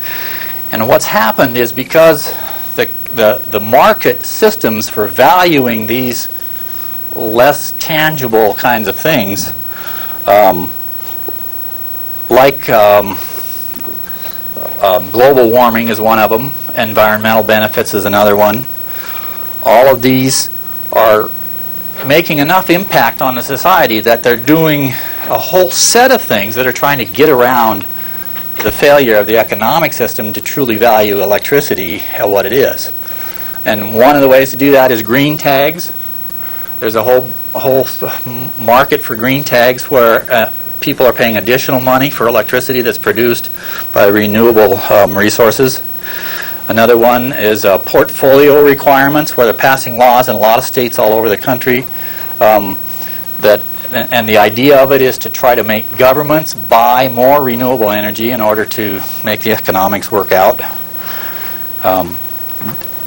And what's happened is, because the market systems for valuing these less tangible kinds of things, like global warming is one of them, environmental benefits is another one. All of these are making enough impact on the society that they're doing a whole set of things that are trying to get around the failure of the economic system to truly value electricity at what it is. And one of the ways to do that is green tags. There's a whole market for green tags where people are paying additional money for electricity that's produced by renewable resources. Another one is portfolio requirements, where they're passing laws in a lot of states all over the country. And the idea of it is to try to make governments buy more renewable energy in order to make the economics work out.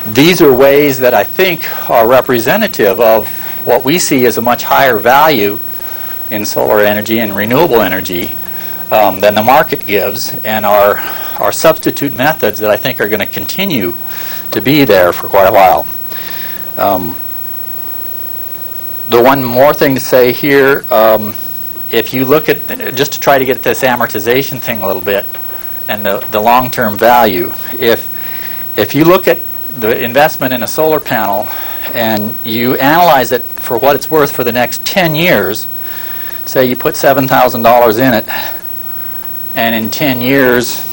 These are ways that I think are representative of what we see as a much higher value in solar energy and renewable energy than the market gives, and are substitute methods that I think are going to continue to be there for quite a while. The one more thing to say here, if you look at, just to try to get this amortization thing a little bit, and the long-term value, if you look at the investment in a solar panel and you analyze it for what it's worth for the next 10 years, say you put $7,000 in it, and in 10 years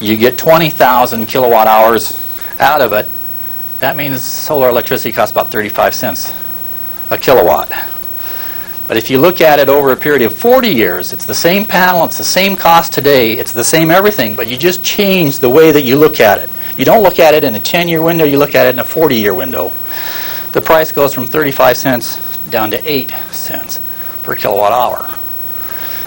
you get 20,000 kilowatt hours out of it, that means solar electricity costs about 35 cents a kilowatt. But if you look at it over a period of 40 years, it's the same panel, it's the same cost today, it's the same everything, but you just change the way that you look at it. You don't look at it in a 10-year window, you look at it in a 40-year window. The price goes from 35 cents down to 8 cents per kilowatt hour.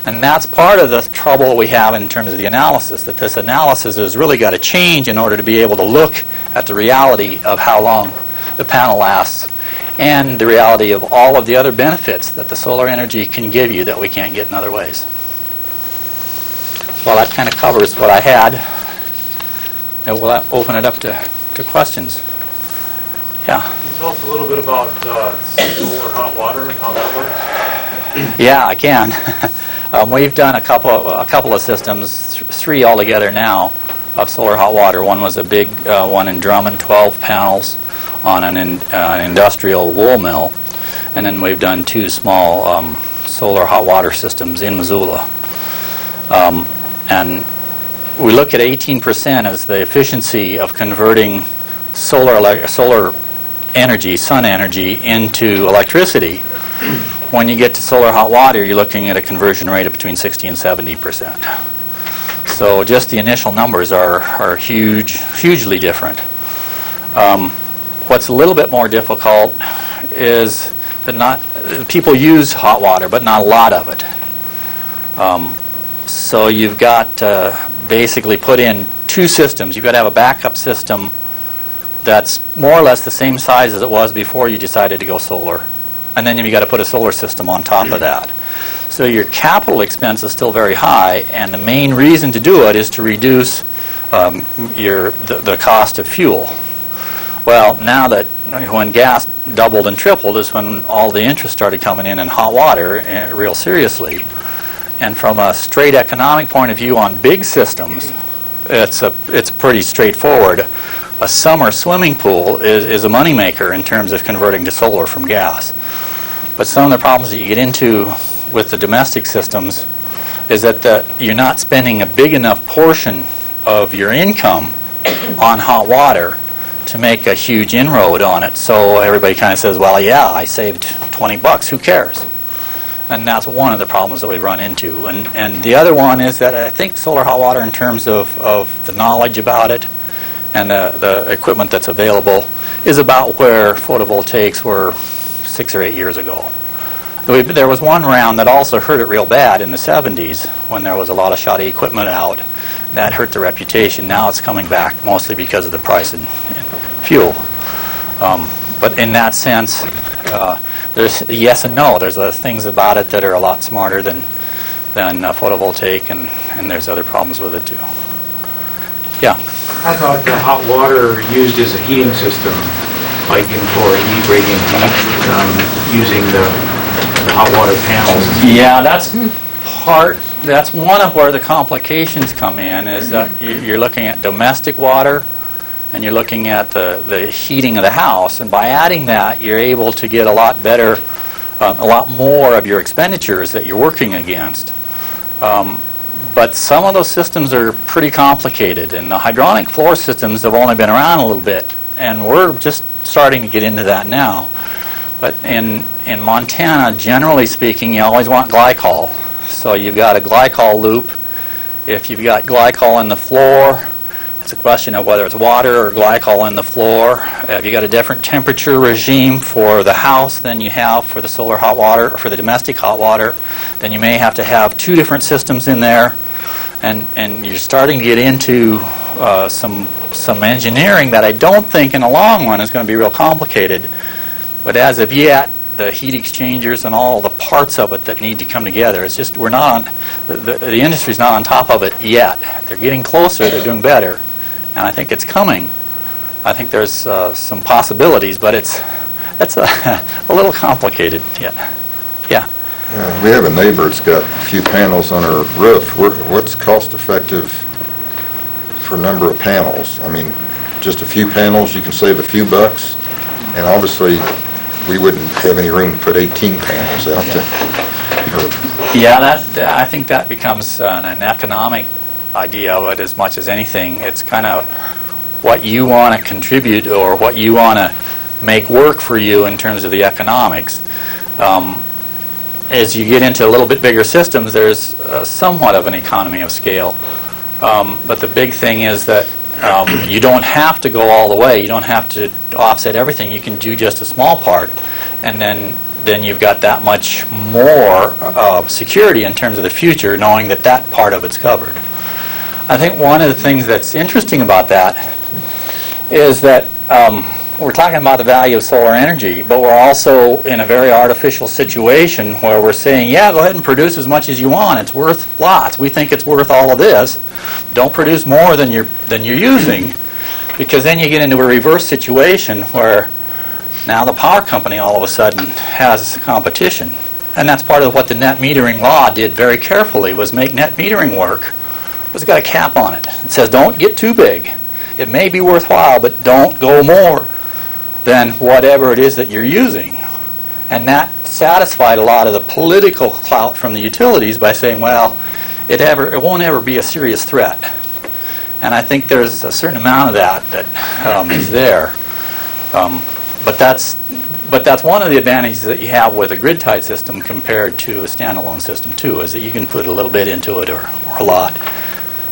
And that's part of the trouble we have in terms of the analysis, that this analysis has really got to change in order to be able to look at the reality of how long the panel lasts and the reality of all of the other benefits that the solar energy can give you that we can't get in other ways. Well, that kind of covers what I had. And we'll open it up to questions. Yeah. Can you tell us a little bit about solar hot water and how that works? Yeah, I can. We've done a couple of systems, 3 altogether now, of solar hot water. One was a big one in Drummond, 12 panels on an industrial wool mill, and then we've done 2 small solar hot water systems in Missoula. And we look at 18% as the efficiency of converting solar energy, sun energy, into electricity. When you get to solar hot water, you're looking at a conversion rate of between 60 and 70%. So just the initial numbers are hugely different. What's a little bit more difficult is that people use hot water, but not a lot of it. So you've got to basically put in 2 systems. You've got to have a backup system that's more or less the same size as it was before you decided to go solar. And then you've got to put a solar system on top of that. So your capital expense is still very high, and the main reason to do it is to reduce the cost of fuel. Well, now that when gas doubled and tripled is when all the interest started coming in hot water real seriously. And from a straight economic point of view on big systems, it's pretty straightforward. A summer swimming pool is a moneymaker in terms of converting to solar from gas. But some of the problems that you get into with the domestic systems is that you're not spending a big enough portion of your income on hot water to make a huge inroad on it. So everybody kind of says, well, yeah, I saved $20, who cares? And that's one of the problems that we run into. And the other one is that I think solar hot water, in terms of the knowledge about it and the equipment that's available, is about where photovoltaics were 6 or 8 years ago. There was one round that also hurt it real bad in the 70s when there was a lot of shoddy equipment out. That hurt the reputation. Now it's coming back, mostly because of the price in fuel. But in that sense, there's yes and no. There's things about it that are a lot smarter than photovoltaic, and there's other problems with it too. Yeah? How about the hot water used as a heating system, like for radiant heat, using the hot water panels? Yeah, that's one of where the complications come in, is that you're looking at domestic water and you're looking at the heating of the house, and by adding that you're able to get a lot better, a lot more of your expenditures that you're working against. But some of those systems are pretty complicated, and the hydronic floor systems have only been around a little bit, and we're just starting to get into that now. But in Montana, generally speaking, you always want glycol. So you've got a glycol loop. If you've got glycol in the floor, it's a question of whether it's water or glycol in the floor. If you've got a different temperature regime for the house than you have for the solar hot water or for the domestic hot water, then you may have to have 2 different systems in there. And you're starting to get into some engineering that I don't think in the long run is going to be real complicated. But as of yet, the heat exchangers and all the parts of it that need to come together, it's just we're not on, the industry's not on top of it yet. They're getting closer, they're doing better, and I think it's coming. I think there's some possibilities, but it's a little complicated yet. Yeah. We have a neighbor that's got a few panels on her roof. What's cost effective for number of panels? I mean, just a few panels, you can save a few bucks, and obviously we wouldn't have any room to put 18 panels out there. Yeah, I think that becomes an economic idea of it as much as anything. It's kind of what you want to contribute or what you want to make work for you in terms of the economics. as you get into a little bit bigger systems, there's somewhat of an economy of scale. But the big thing is that you don't have to go all the way. You don't have to offset everything. You can do just a small part, and then you've got that much more security in terms of the future, knowing that that part of it's covered. I think one of the things that's interesting about that is that we're talking about the value of solar energy, but we're also in a very artificial situation where we're saying, yeah, go ahead and produce as much as you want. It's worth lots. We think it's worth all of this. Don't produce more than you're using, because then you get into a reverse situation where now the power company all of a sudden has competition. And that's part of what the net metering law did very carefully, was make net metering work. It's got a cap on it. It says don't get too big. It may be worthwhile, but don't go more than whatever it is that you're using. And that satisfied a lot of the political clout from the utilities by saying, well, it won't ever be a serious threat. And I think there's a certain amount of that is there. But that's one of the advantages that you have with a grid-tied system compared to a standalone system too, is that you can put a little bit into it or a lot.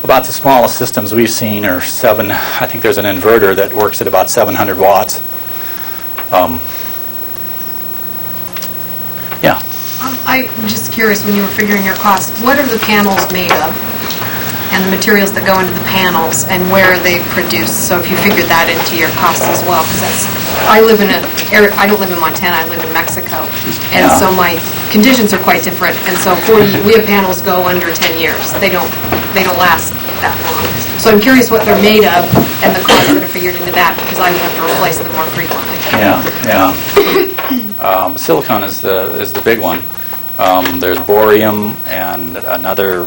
About the smallest systems we've seen are I think there's an inverter that works at about 700 watts. Yeah. I'm just curious, when you were figuring your costs, what are the panels made of? And the materials that go into the panels, and where are they produced? So if you figured that into your costs as well, because I don't live in Montana, I live in Mexico, and so my conditions are quite different. And so we have panels go under 10 years. They don't last that long. So I'm curious what they're made of and the costs that are figured into that, because I would have to replace them more frequently. Silicon is the big one. There's bohrium and another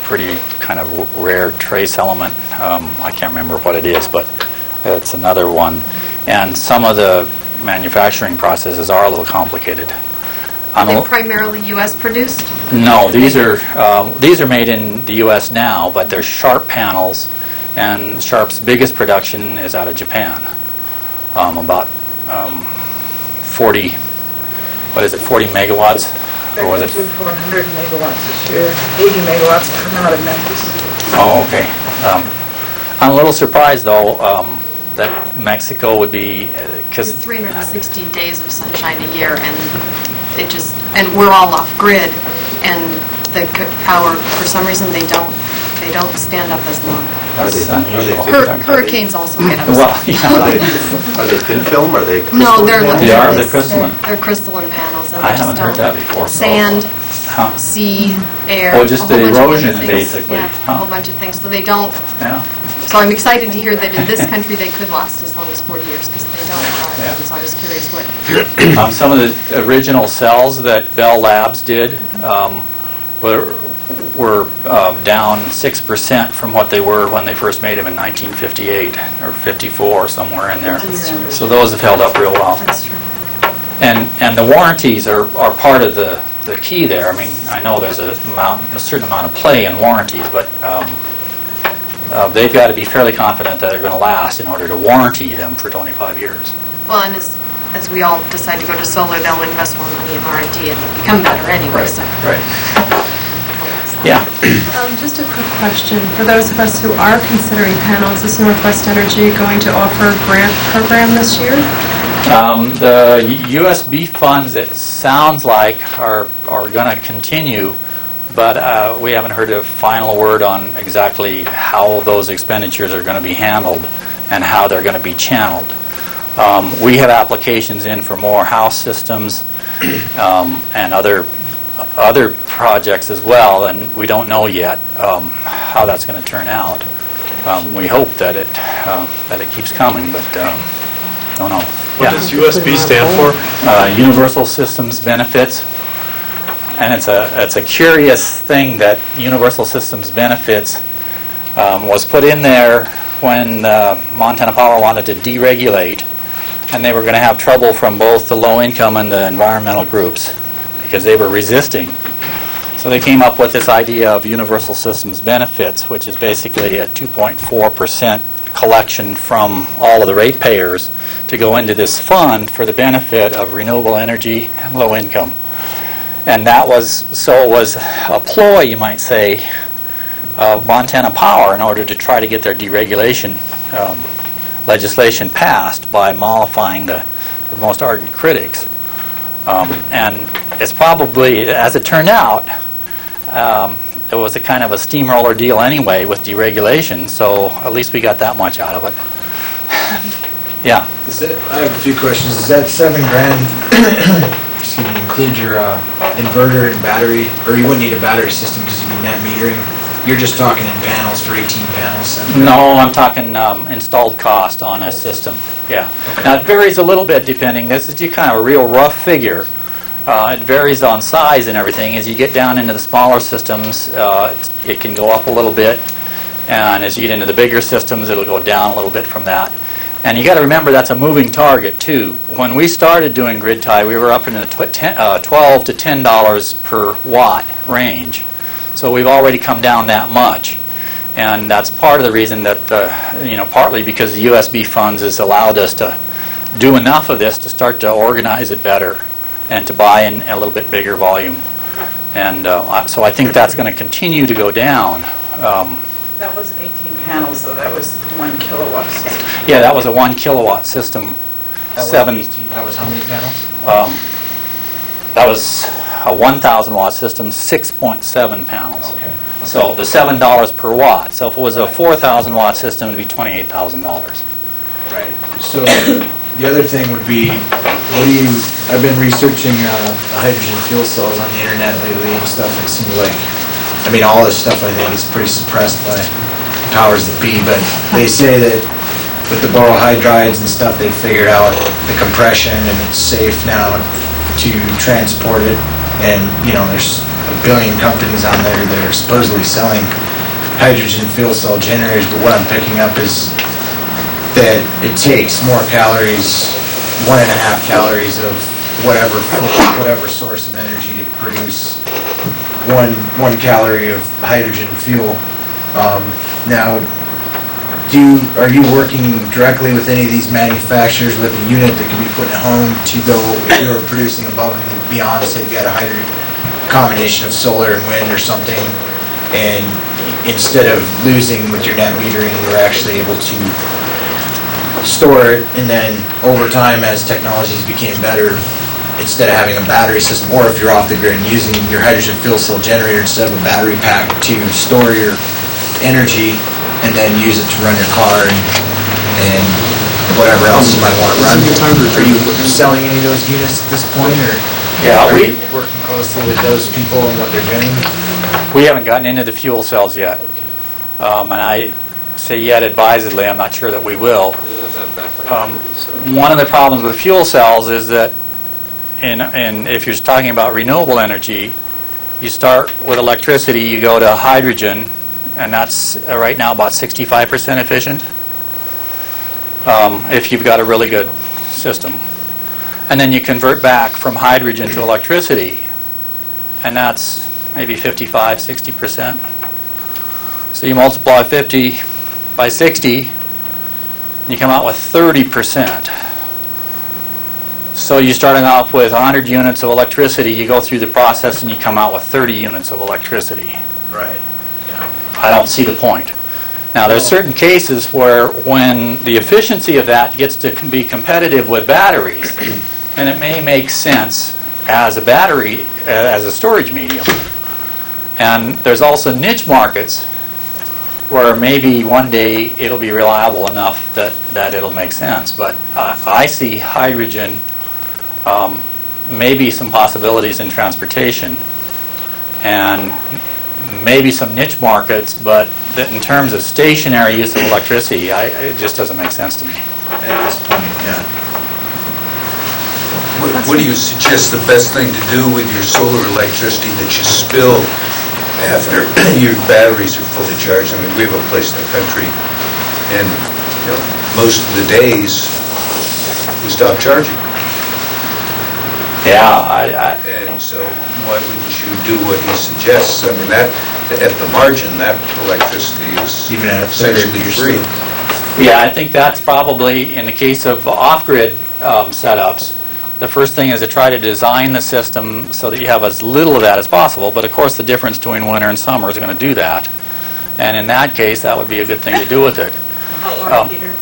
pretty kind of rare trace element. I can't remember what it is, but it's another one. And some of the manufacturing processes are a little complicated. Are they primarily U.S. produced? No, these are made in the U.S. now, but they're Sharp panels, and Sharp's biggest production is out of Japan. About 40 megawatts? Or was it 400 megawatts this year. 80 megawatts come out of Memphis. Oh, okay. I'm a little surprised, though, that Mexico would be... There's 360 days of sunshine a year, and we're all off grid, and the power, for some reason, they don't stand up as long. That's unusual. Hurricanes also hit us. Well, Are they thin film? Are they crystalline? No, they're crystalline. They're crystalline panels. And I haven't heard that before. Sand, sea, air. Oh, just the erosion, basically. Yeah, a whole bunch of things. So they don't. Yeah. So I'm excited to hear that in this country they could last as long as 40 years, because they don't. Yeah. So I was curious what. Some of the original cells that Bell Labs did were down 6% from what they were when they first made them in 1958 or 54, somewhere in there. So those have held up real well. That's true. And the warranties are part of the key there. I mean, I know there's a certain amount of play in warranties, but they've got to be fairly confident that they're going to last in order to warranty them for 25 years. Well, and as we all decide to go to solar, they'll invest more money in R&D and become better anyway. Right. Yeah. Just a quick question. For those of us who are considering panels, is Northwest Energy going to offer a grant program this year? The USB funds, it sounds like, are going to continue, but we haven't heard a final word on exactly how those expenditures are going to be handled and how they're going to be channeled. We have applications in for more house systems and other projects as well, and we don't know yet how that's going to turn out. We hope that it keeps coming, but don't know. What does USB stand for? Universal Systems Benefits, and it's a curious thing that Universal Systems Benefits was put in there when Montana Power wanted to deregulate, and they were going to have trouble from both the low income and the environmental groups, because they were resisting. So they came up with this idea of Universal Systems Benefits, which is basically a 2.4% collection from all of the ratepayers to go into this fund for the benefit of renewable energy and low income. And that was, so it was a ploy, you might say, of Montana Power in order to try to get their deregulation legislation passed by mollifying the most ardent critics. And it's probably, as it turned out, it was a kind of a steamroller deal anyway with deregulation, so at least we got that much out of it. Yeah. I have a few questions. Is that $7,000 excuse me, include your inverter and battery, or you wouldn't need a battery system because you'd be net metering? You're just talking in panels for 18 panels? No, I'm talking installed cost on a system. Yeah. Okay. Now it varies a little bit depending. This is kind of a real rough figure. It varies on size and everything. As you get down into the smaller systems, it can go up a little bit, and as you get into the bigger systems, it'll go down a little bit from that. And you got to remember that's a moving target too. When we started doing grid tie, we were up in the $12 to $10 per watt range. So we've already come down that much, and that's part of the reason that partly because the USB funds has allowed us to do enough of this to start to organize it better and to buy in a little bit bigger volume. And so I think that's going to continue to go down. That wasn't 18 panels, though. That was 1 kilowatt system. Yeah, that was a 1 kilowatt system. That was how many panels? That was a 1,000 watt system, 6.7 panels. Okay. So the $7 per watt. So if it was a 4,000 watt system, it would be $28,000. Right. So the other thing would be, I've been researching hydrogen fuel cells on the internet lately and stuff. It seems like, all this stuff I think is pretty suppressed by powers that be, but they say that with the borohydrides and stuff, they figured out the compression and it's safe now to transport it. And, there's a billion companies on there that are supposedly selling hydrogen fuel cell generators, but what I'm picking up is that it takes more calories, 1.5 calories of whatever source of energy to produce one calorie of hydrogen fuel. Now, are you working directly with any of these manufacturers with a unit that can be put in a home to go, if you were producing above and beyond, say if you had a hydrogen combination of solar and wind or something, and instead of losing with your net metering, you're actually able to store it, and then over time as technologies became better, instead of having a battery system, or if you're off the grid and using your hydrogen fuel cell generator instead of a battery pack to store your energy and then use it to run your car and whatever else you might want to run. Are you selling any of those units at this point, or are you working closely with those people and what they're doing? We haven't gotten into the fuel cells yet, and I say yet advisedly. I'm not sure that we will. One of the problems with fuel cells is that if you're talking about renewable energy, you start with electricity, you go to hydrogen, and that's right now about 65% efficient if you've got a really good system. And then you convert back from hydrogen to electricity, and that's maybe 55, 60%. So you multiply 50 by 60, and you come out with 30%. So you're starting off with 100 units of electricity, you go through the process and you come out with 30 units of electricity. Right. Yeah. I don't see the point. Now there's certain cases where when the efficiency of that gets to be competitive with batteries, then it may make sense as a battery, as a storage medium. And there's also niche markets where maybe one day it'll be reliable enough that it'll make sense. But I see hydrogen, maybe some possibilities in transportation, and maybe some niche markets, but that in terms of stationary use of electricity, it just doesn't make sense to me. At this point, yeah. What do you suggest the best thing to do with your solar electricity that you spill after your batteries are fully charged? We have a place in the country, and most of the days we stop charging. Yeah, and so why wouldn't you do what he suggests? That at the margin, that electricity is essentially free. Yeah, I think that's probably in the case of off-grid setups. the first thing is to try to design the system so that you have as little of that as possible. But of course, the difference between winter and summer is going to do that. And in that case, that would be a good thing to do with it. Hot water heater.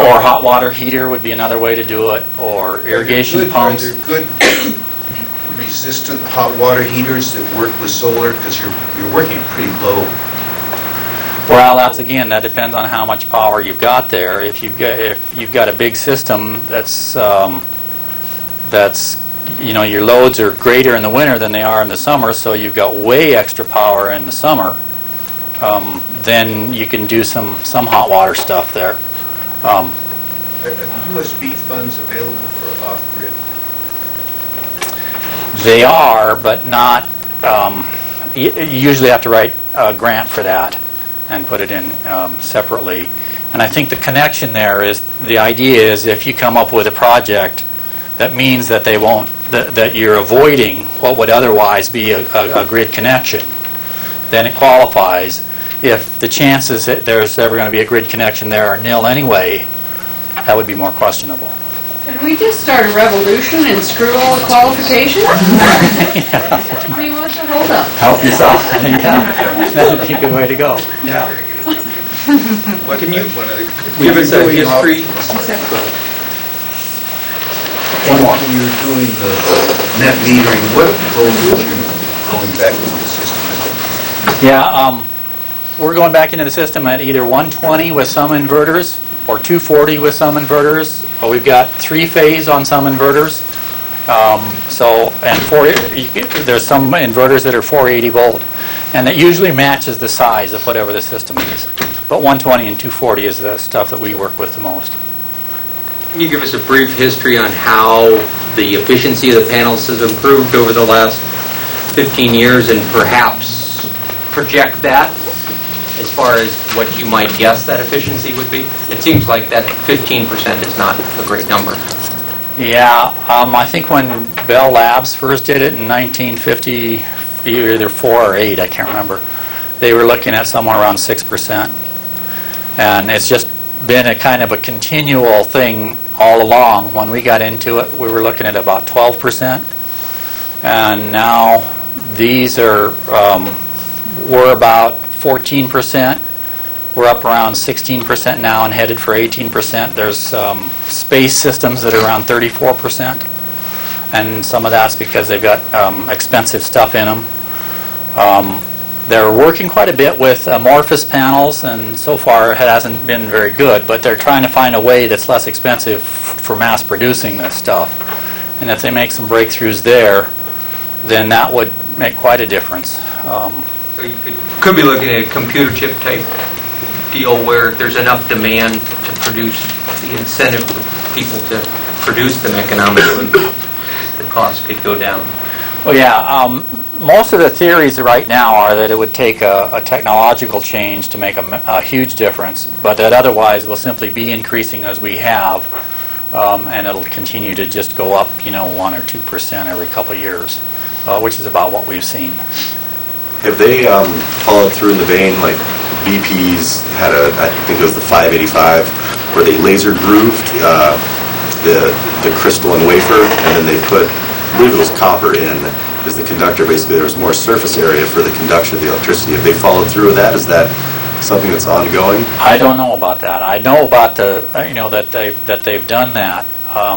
Or hot water heater would be another way to do it, or irrigation pumps. Are there good resistant hot water heaters that work with solar? Because you're working pretty low. Well, that depends on how much power you've got there. If you've got a big system that's your loads are greater in the winter than they are in the summer, so you've got way extra power in the summer, then you can do some hot water stuff there. Are the USB funds available for off-grid? They are, but not. You usually have to write a grant for that and put it in separately. And I think the connection there is, the idea is if you come up with a project that means that they won't, that you're avoiding what would otherwise be a grid connection, then it qualifies. If the chances that there's ever going to be a grid connection there are nil anyway, that would be more questionable. Can we just start a revolution and screw all the qualifications? I mean, what's the holdup? Help yourself. Yeah, that would be a good way to go. Yeah. Can you give us a history? When you were doing the net metering, what voltage you going back into the system? Yeah, we're going back into the system at either 120 with some inverters or 240 with some inverters. We've got three-phase on some inverters. There's some inverters that are 480 volt, and that usually matches the size of whatever the system is. But 120 and 240 is the stuff that we work with the most. Can you give us a brief history on how the efficiency of the panels has improved over the last 15 years, and perhaps project that as far as what you might guess that efficiency would be? It seems like that 15% is not a great number. Yeah, I think when Bell Labs first did it in 1950, either 4 or 8, I can't remember, they were looking at somewhere around 6%. And it's just been a kind of a continual thing all along. When we got into it, we were looking at about 12%. And now these are, we're about 14%. We're up around 16% now and headed for 18%. There's space systems that are around 34%. And some of that's because they've got expensive stuff in them. They're working quite a bit with amorphous panels, and so far it hasn't been very good, but they're trying to find a way that's less expensive for mass producing this stuff. And if they make some breakthroughs there, then that would make quite a difference. So you could be looking at a computer chip type deal where there's enough demand to produce the incentive for people to produce them economically, the cost could go down. Well, yeah. Most of the theories right now are that it would take a technological change to make a huge difference, but that otherwise will simply be increasing as we have, and it'll continue to just go up, 1 or 2% every couple of years, which is about what we've seen. Have they followed through in the vein, like BP's had I think it was the 585, where they laser grooved the crystal and wafer, and then they put, I believe it was copper in as the conductor. Basically, there was more surface area for the conduction of the electricity. Have they followed through with that? Is that something that's ongoing? I don't know about that. I know about that they've done that,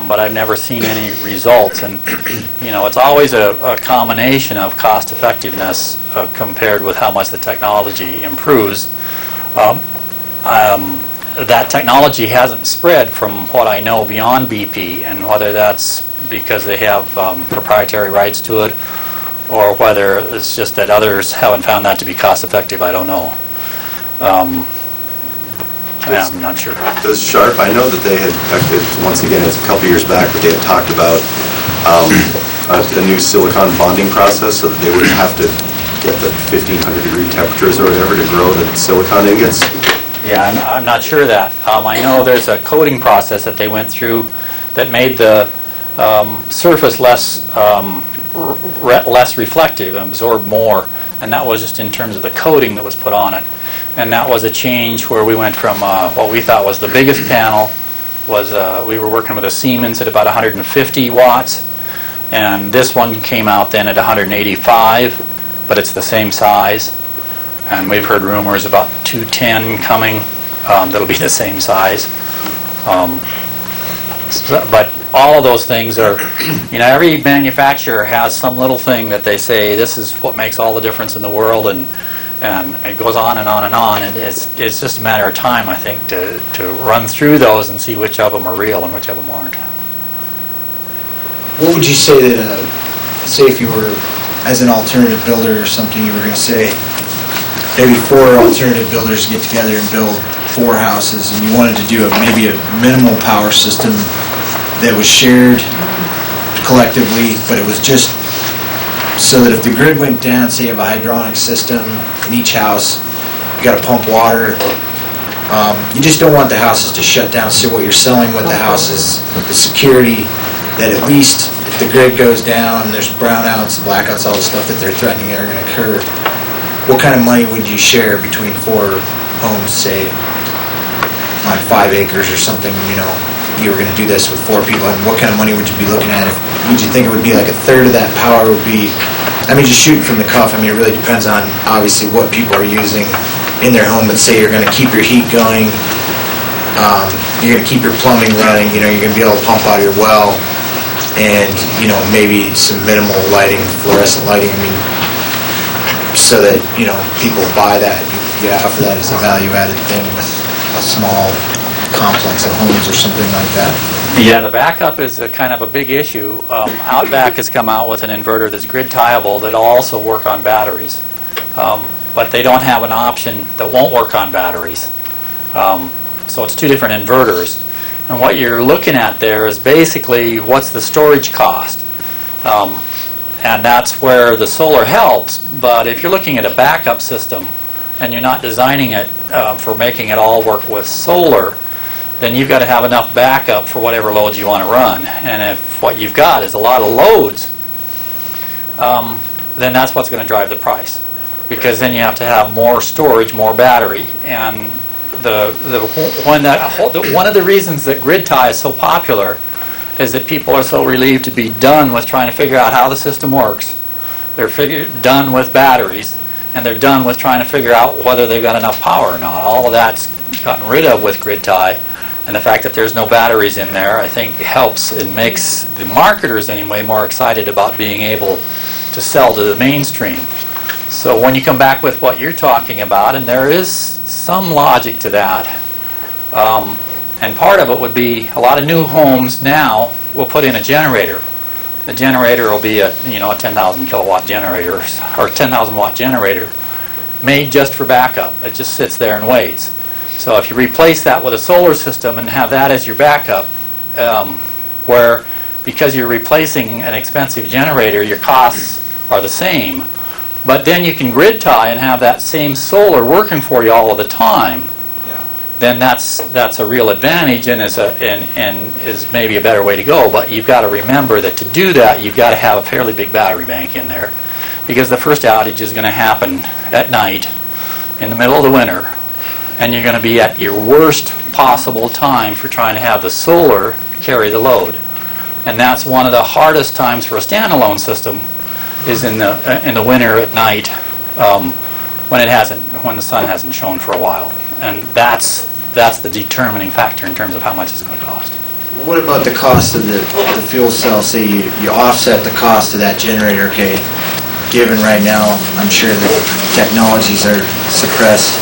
but I've never seen any results. And it's always a combination of cost effectiveness compared with how much the technology improves. That technology hasn't spread, from what I know, beyond BP, and whether that's because they have proprietary rights to it, or whether it's just that others haven't found that to be cost effective, I don't know. I'm not sure. Does Sharp, I know that they had, once again, it's a couple years back, but they had talked about a new silicon bonding process so that they wouldn't have to get the 1,500 degree temperatures or whatever to grow the silicon ingots. Yeah, I'm not sure of that. I know there's a coating process that they went through that made the surface less reflective and absorbed more, and that was just in terms of the coating that was put on it. And that was a change where we went from what we thought was the biggest panel we were working with a Siemens at about 150 watts, and this one came out then at 185, but it's the same size. And we've heard rumors about 210 coming that'll be the same size. But all of those things are, every manufacturer has some little thing that they say, this is what makes all the difference in the world, and it goes on and on and on, and it's just a matter of time, I think, to run through those and see which of them are real and which of them aren't. What would you say that, say if you were, as an alternative builder or something, you were going to say, maybe 4 alternative builders get together and build 4 houses, and you wanted to do maybe a minimal power system that was shared collectively, but it was just so that if the grid went down, say you have a hydronic system in each house, you got to pump water. You just don't want the houses to shut down. So what you're selling with the house is the security that at least if the grid goes down, there's brownouts, blackouts, all the stuff that they're threatening are going to occur. What kind of money would you share between 4 homes, say, on 5 acres or something, you were going to do this with 4 people, and what kind of money would you be looking at? Would you think it would be like a third of that power would be, just shooting from the cuff, it really depends on, obviously, what people are using in their home, but say you're going to keep your heat going, you're going to keep your plumbing running, you're going to be able to pump out of your well, and, maybe some minimal lighting, fluorescent lighting, so that, people buy that, you offer that as a value-added thing with a small complex of homes or something like that. Yeah, the backup is a kind of a big issue. Outback has come out with an inverter that's grid tieable that'll also work on batteries, but they don't have an option that won't work on batteries. So it's 2 different inverters, and what you're looking at there is basically what's the storage cost, and that's where the solar helps. But if you're looking at a backup system and you're not designing it for making it all work with solar, then you've got to have enough backup for whatever loads you want to run. And if what you've got is a lot of loads, then that's what's going to drive the price. Because then you have to have more storage, more battery. And one of the reasons that grid tie is so popular is that people are so relieved to be done with trying to figure out how the system works. They're done with batteries, and they're done with trying to figure out whether they've got enough power or not. All of that's gotten rid of with grid tie. And the fact that there's no batteries in there, I think, helps and makes the marketers, anyway, more excited about being able to sell to the mainstream. So when you come back with what you're talking about, and there is some logic to that, and part of it would be a lot of new homes now will put in a generator. The generator will be a 10,000 kilowatt generator or 10,000 watt generator made just for backup. It just sits there and waits. So if you replace that with a solar system and have that as your backup, where because you're replacing an expensive generator, your costs are the same, but then you can grid tie and have that same solar working for you all of the time, then that's a real advantage and is maybe a better way to go. But you've got to remember that to do that, you've got to have a fairly big battery bank in there, because the first outage is going to happen at night in the middle of the winter. And you're going to be at your worst possible time for trying to have the solar carry the load. And that's one of the hardest times for a standalone system, is in the winter at night, when the sun hasn't shone for a while. And that's the determining factor in terms of how much it's going to cost. What about the cost of the fuel cell? Say you offset the cost of that generator, okay, given right now, I'm sure the technologies are suppressed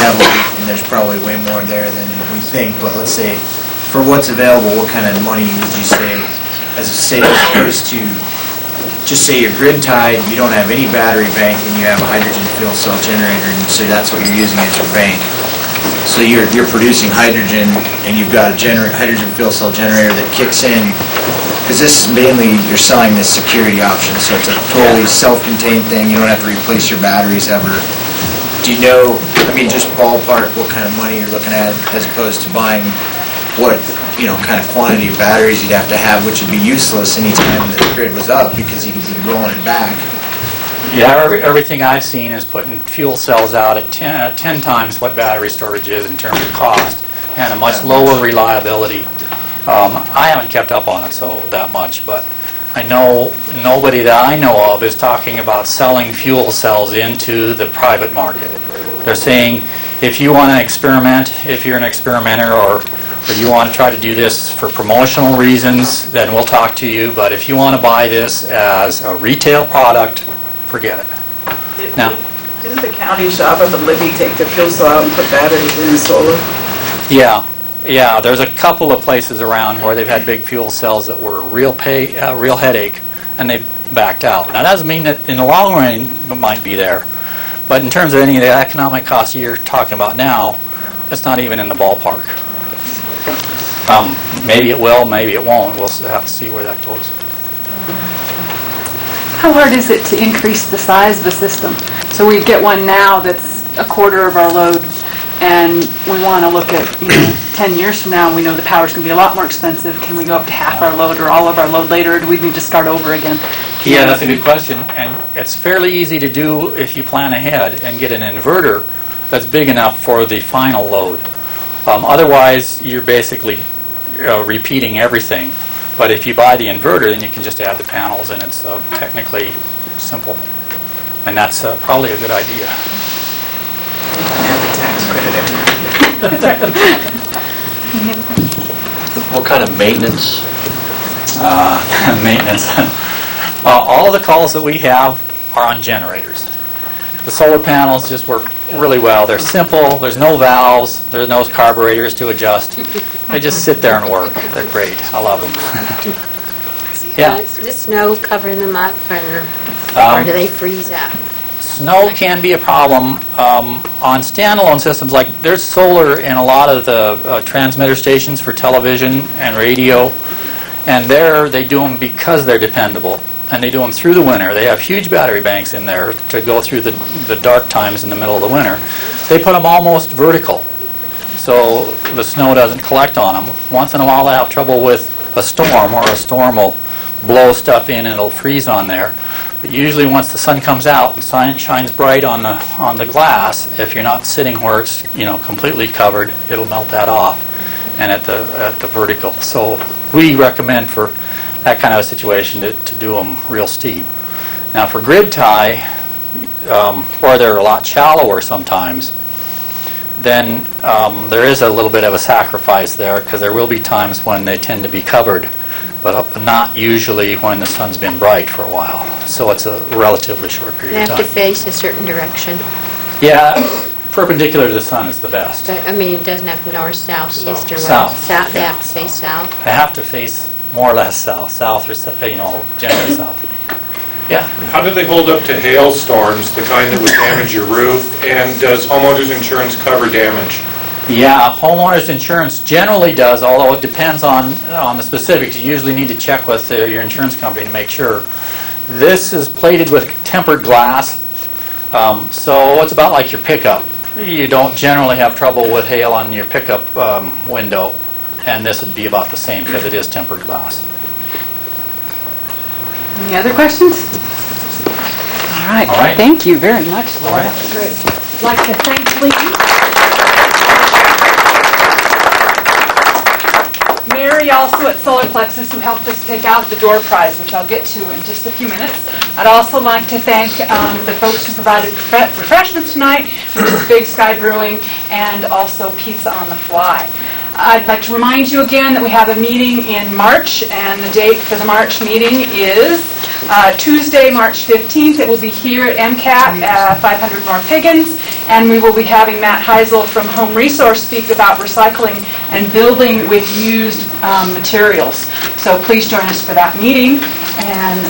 heavily, and there's probably way more there than we think, but let's say, for what's available, what kind of money would you say, as opposed to, just say you're grid tied, you don't have any battery bank, and you have a hydrogen fuel cell generator, and so that's what you're using as your bank. So you're producing hydrogen, and you've got a hydrogen fuel cell generator that kicks in, because this is mainly, you're selling this security option, so it's a totally self-contained thing, you don't have to replace your batteries ever. Do you know, just ballpark what kind of money you're looking at, as opposed to buying what, kind of quantity of batteries you'd have to have, which would be useless anytime the grid was up, because you could be rolling it back? Yeah, everything I've seen is putting fuel cells out at 10 times what battery storage is in terms of cost. and a much lower reliability. I haven't kept up on it that much, but I know nobody that I know of is talking about selling fuel cells into the private market. They're saying, if you want to experiment, if you're an experimenter, or you want to try to do this for promotional reasons, then we'll talk to you. But if you want to buy this as a retail product, forget it. Now, didn't the county shop up at Libby take their fuel cell out and put batteries in solar? Yeah. There's a couple of places around where they've had big fuel cells that were a real headache, and they backed out. Now, that doesn't mean that in the long run it might be there. But in terms of any of the economic costs you're talking about now, it's not even in the ballpark. Maybe it will, maybe it won't. We'll have to see where that goes. How hard is it to increase the size of the system? So we get one now that's a quarter of our load, and we want to look at 10 years from now, and we know the power's going to be a lot more expensive. Can we go up to half our load or all of our load later, or do we need to start over again? Yeah, that's a good question, and it's fairly easy to do if you plan ahead and get an inverter that's big enough for the final load. Otherwise, you're basically repeating everything. But if you buy the inverter, then you can just add the panels, and it's technically simple. And that's probably a good idea. What kind of maintenance? Maintenance. All of the calls that we have are on generators. The solar panels just work really well. They're simple. There's no valves. There's no carburetors to adjust. They just sit there and work. They're great. I love them. Yeah. Does the snow cover them up, or do they freeze up? Snow can be a problem on standalone systems. Like there's solar in a lot of the transmitter stations for television and radio, and they do them because they're dependable, and they do them through the winter. They have huge battery banks in there to go through the dark times in the middle of the winter. They put them almost vertical, so the snow doesn't collect on them. Once in a while they have trouble with a storm, or a storm will blow stuff in and it'll freeze on there. But usually once the sun comes out and sun shines bright on the glass, if you're not sitting where it's completely covered, it'll melt that off, and at the vertical. So we recommend for that kind of a situation to do them real steep. Now for grid tie, where they're a lot shallower sometimes, then there is a little bit of a sacrifice there, because there will be times when they tend to be covered, but not usually when the sun's been bright for a while. So it's a relatively short period of They time. have to face a certain direction. Yeah, perpendicular to the sun is the best. But, it doesn't have north, south, east, or west. South. They have to face south. They have to face more or less south or generally south. Yeah. How do they hold up to hailstorms, the kind that would damage your roof? And does homeowners insurance cover damage? Yeah, homeowners insurance generally does, although it depends on the specifics. You usually need to check with your insurance company to make sure. This is plated with tempered glass, so it's about like your pickup. You don't generally have trouble with hail on your pickup window, and this would be about the same because it is tempered glass. Any other questions? All right. Thank you very much. All right. That was great. I'd like to thank Lee. Mary, also at Solar Plexus, who helped us pick out the door prize, which I'll get to in just a few minutes. I'd also like to thank the folks who provided refreshments tonight, which is Big Sky Brewing, and also Pizza on the Fly. I'd like to remind you again that we have a meeting in March, and the date for the March meeting is Tuesday, March 15th. It will be here at MCAT, 500 North Higgins, and we will be having Matt Heisel from Home Resource speak about recycling and building with used materials. So please join us for that meeting. And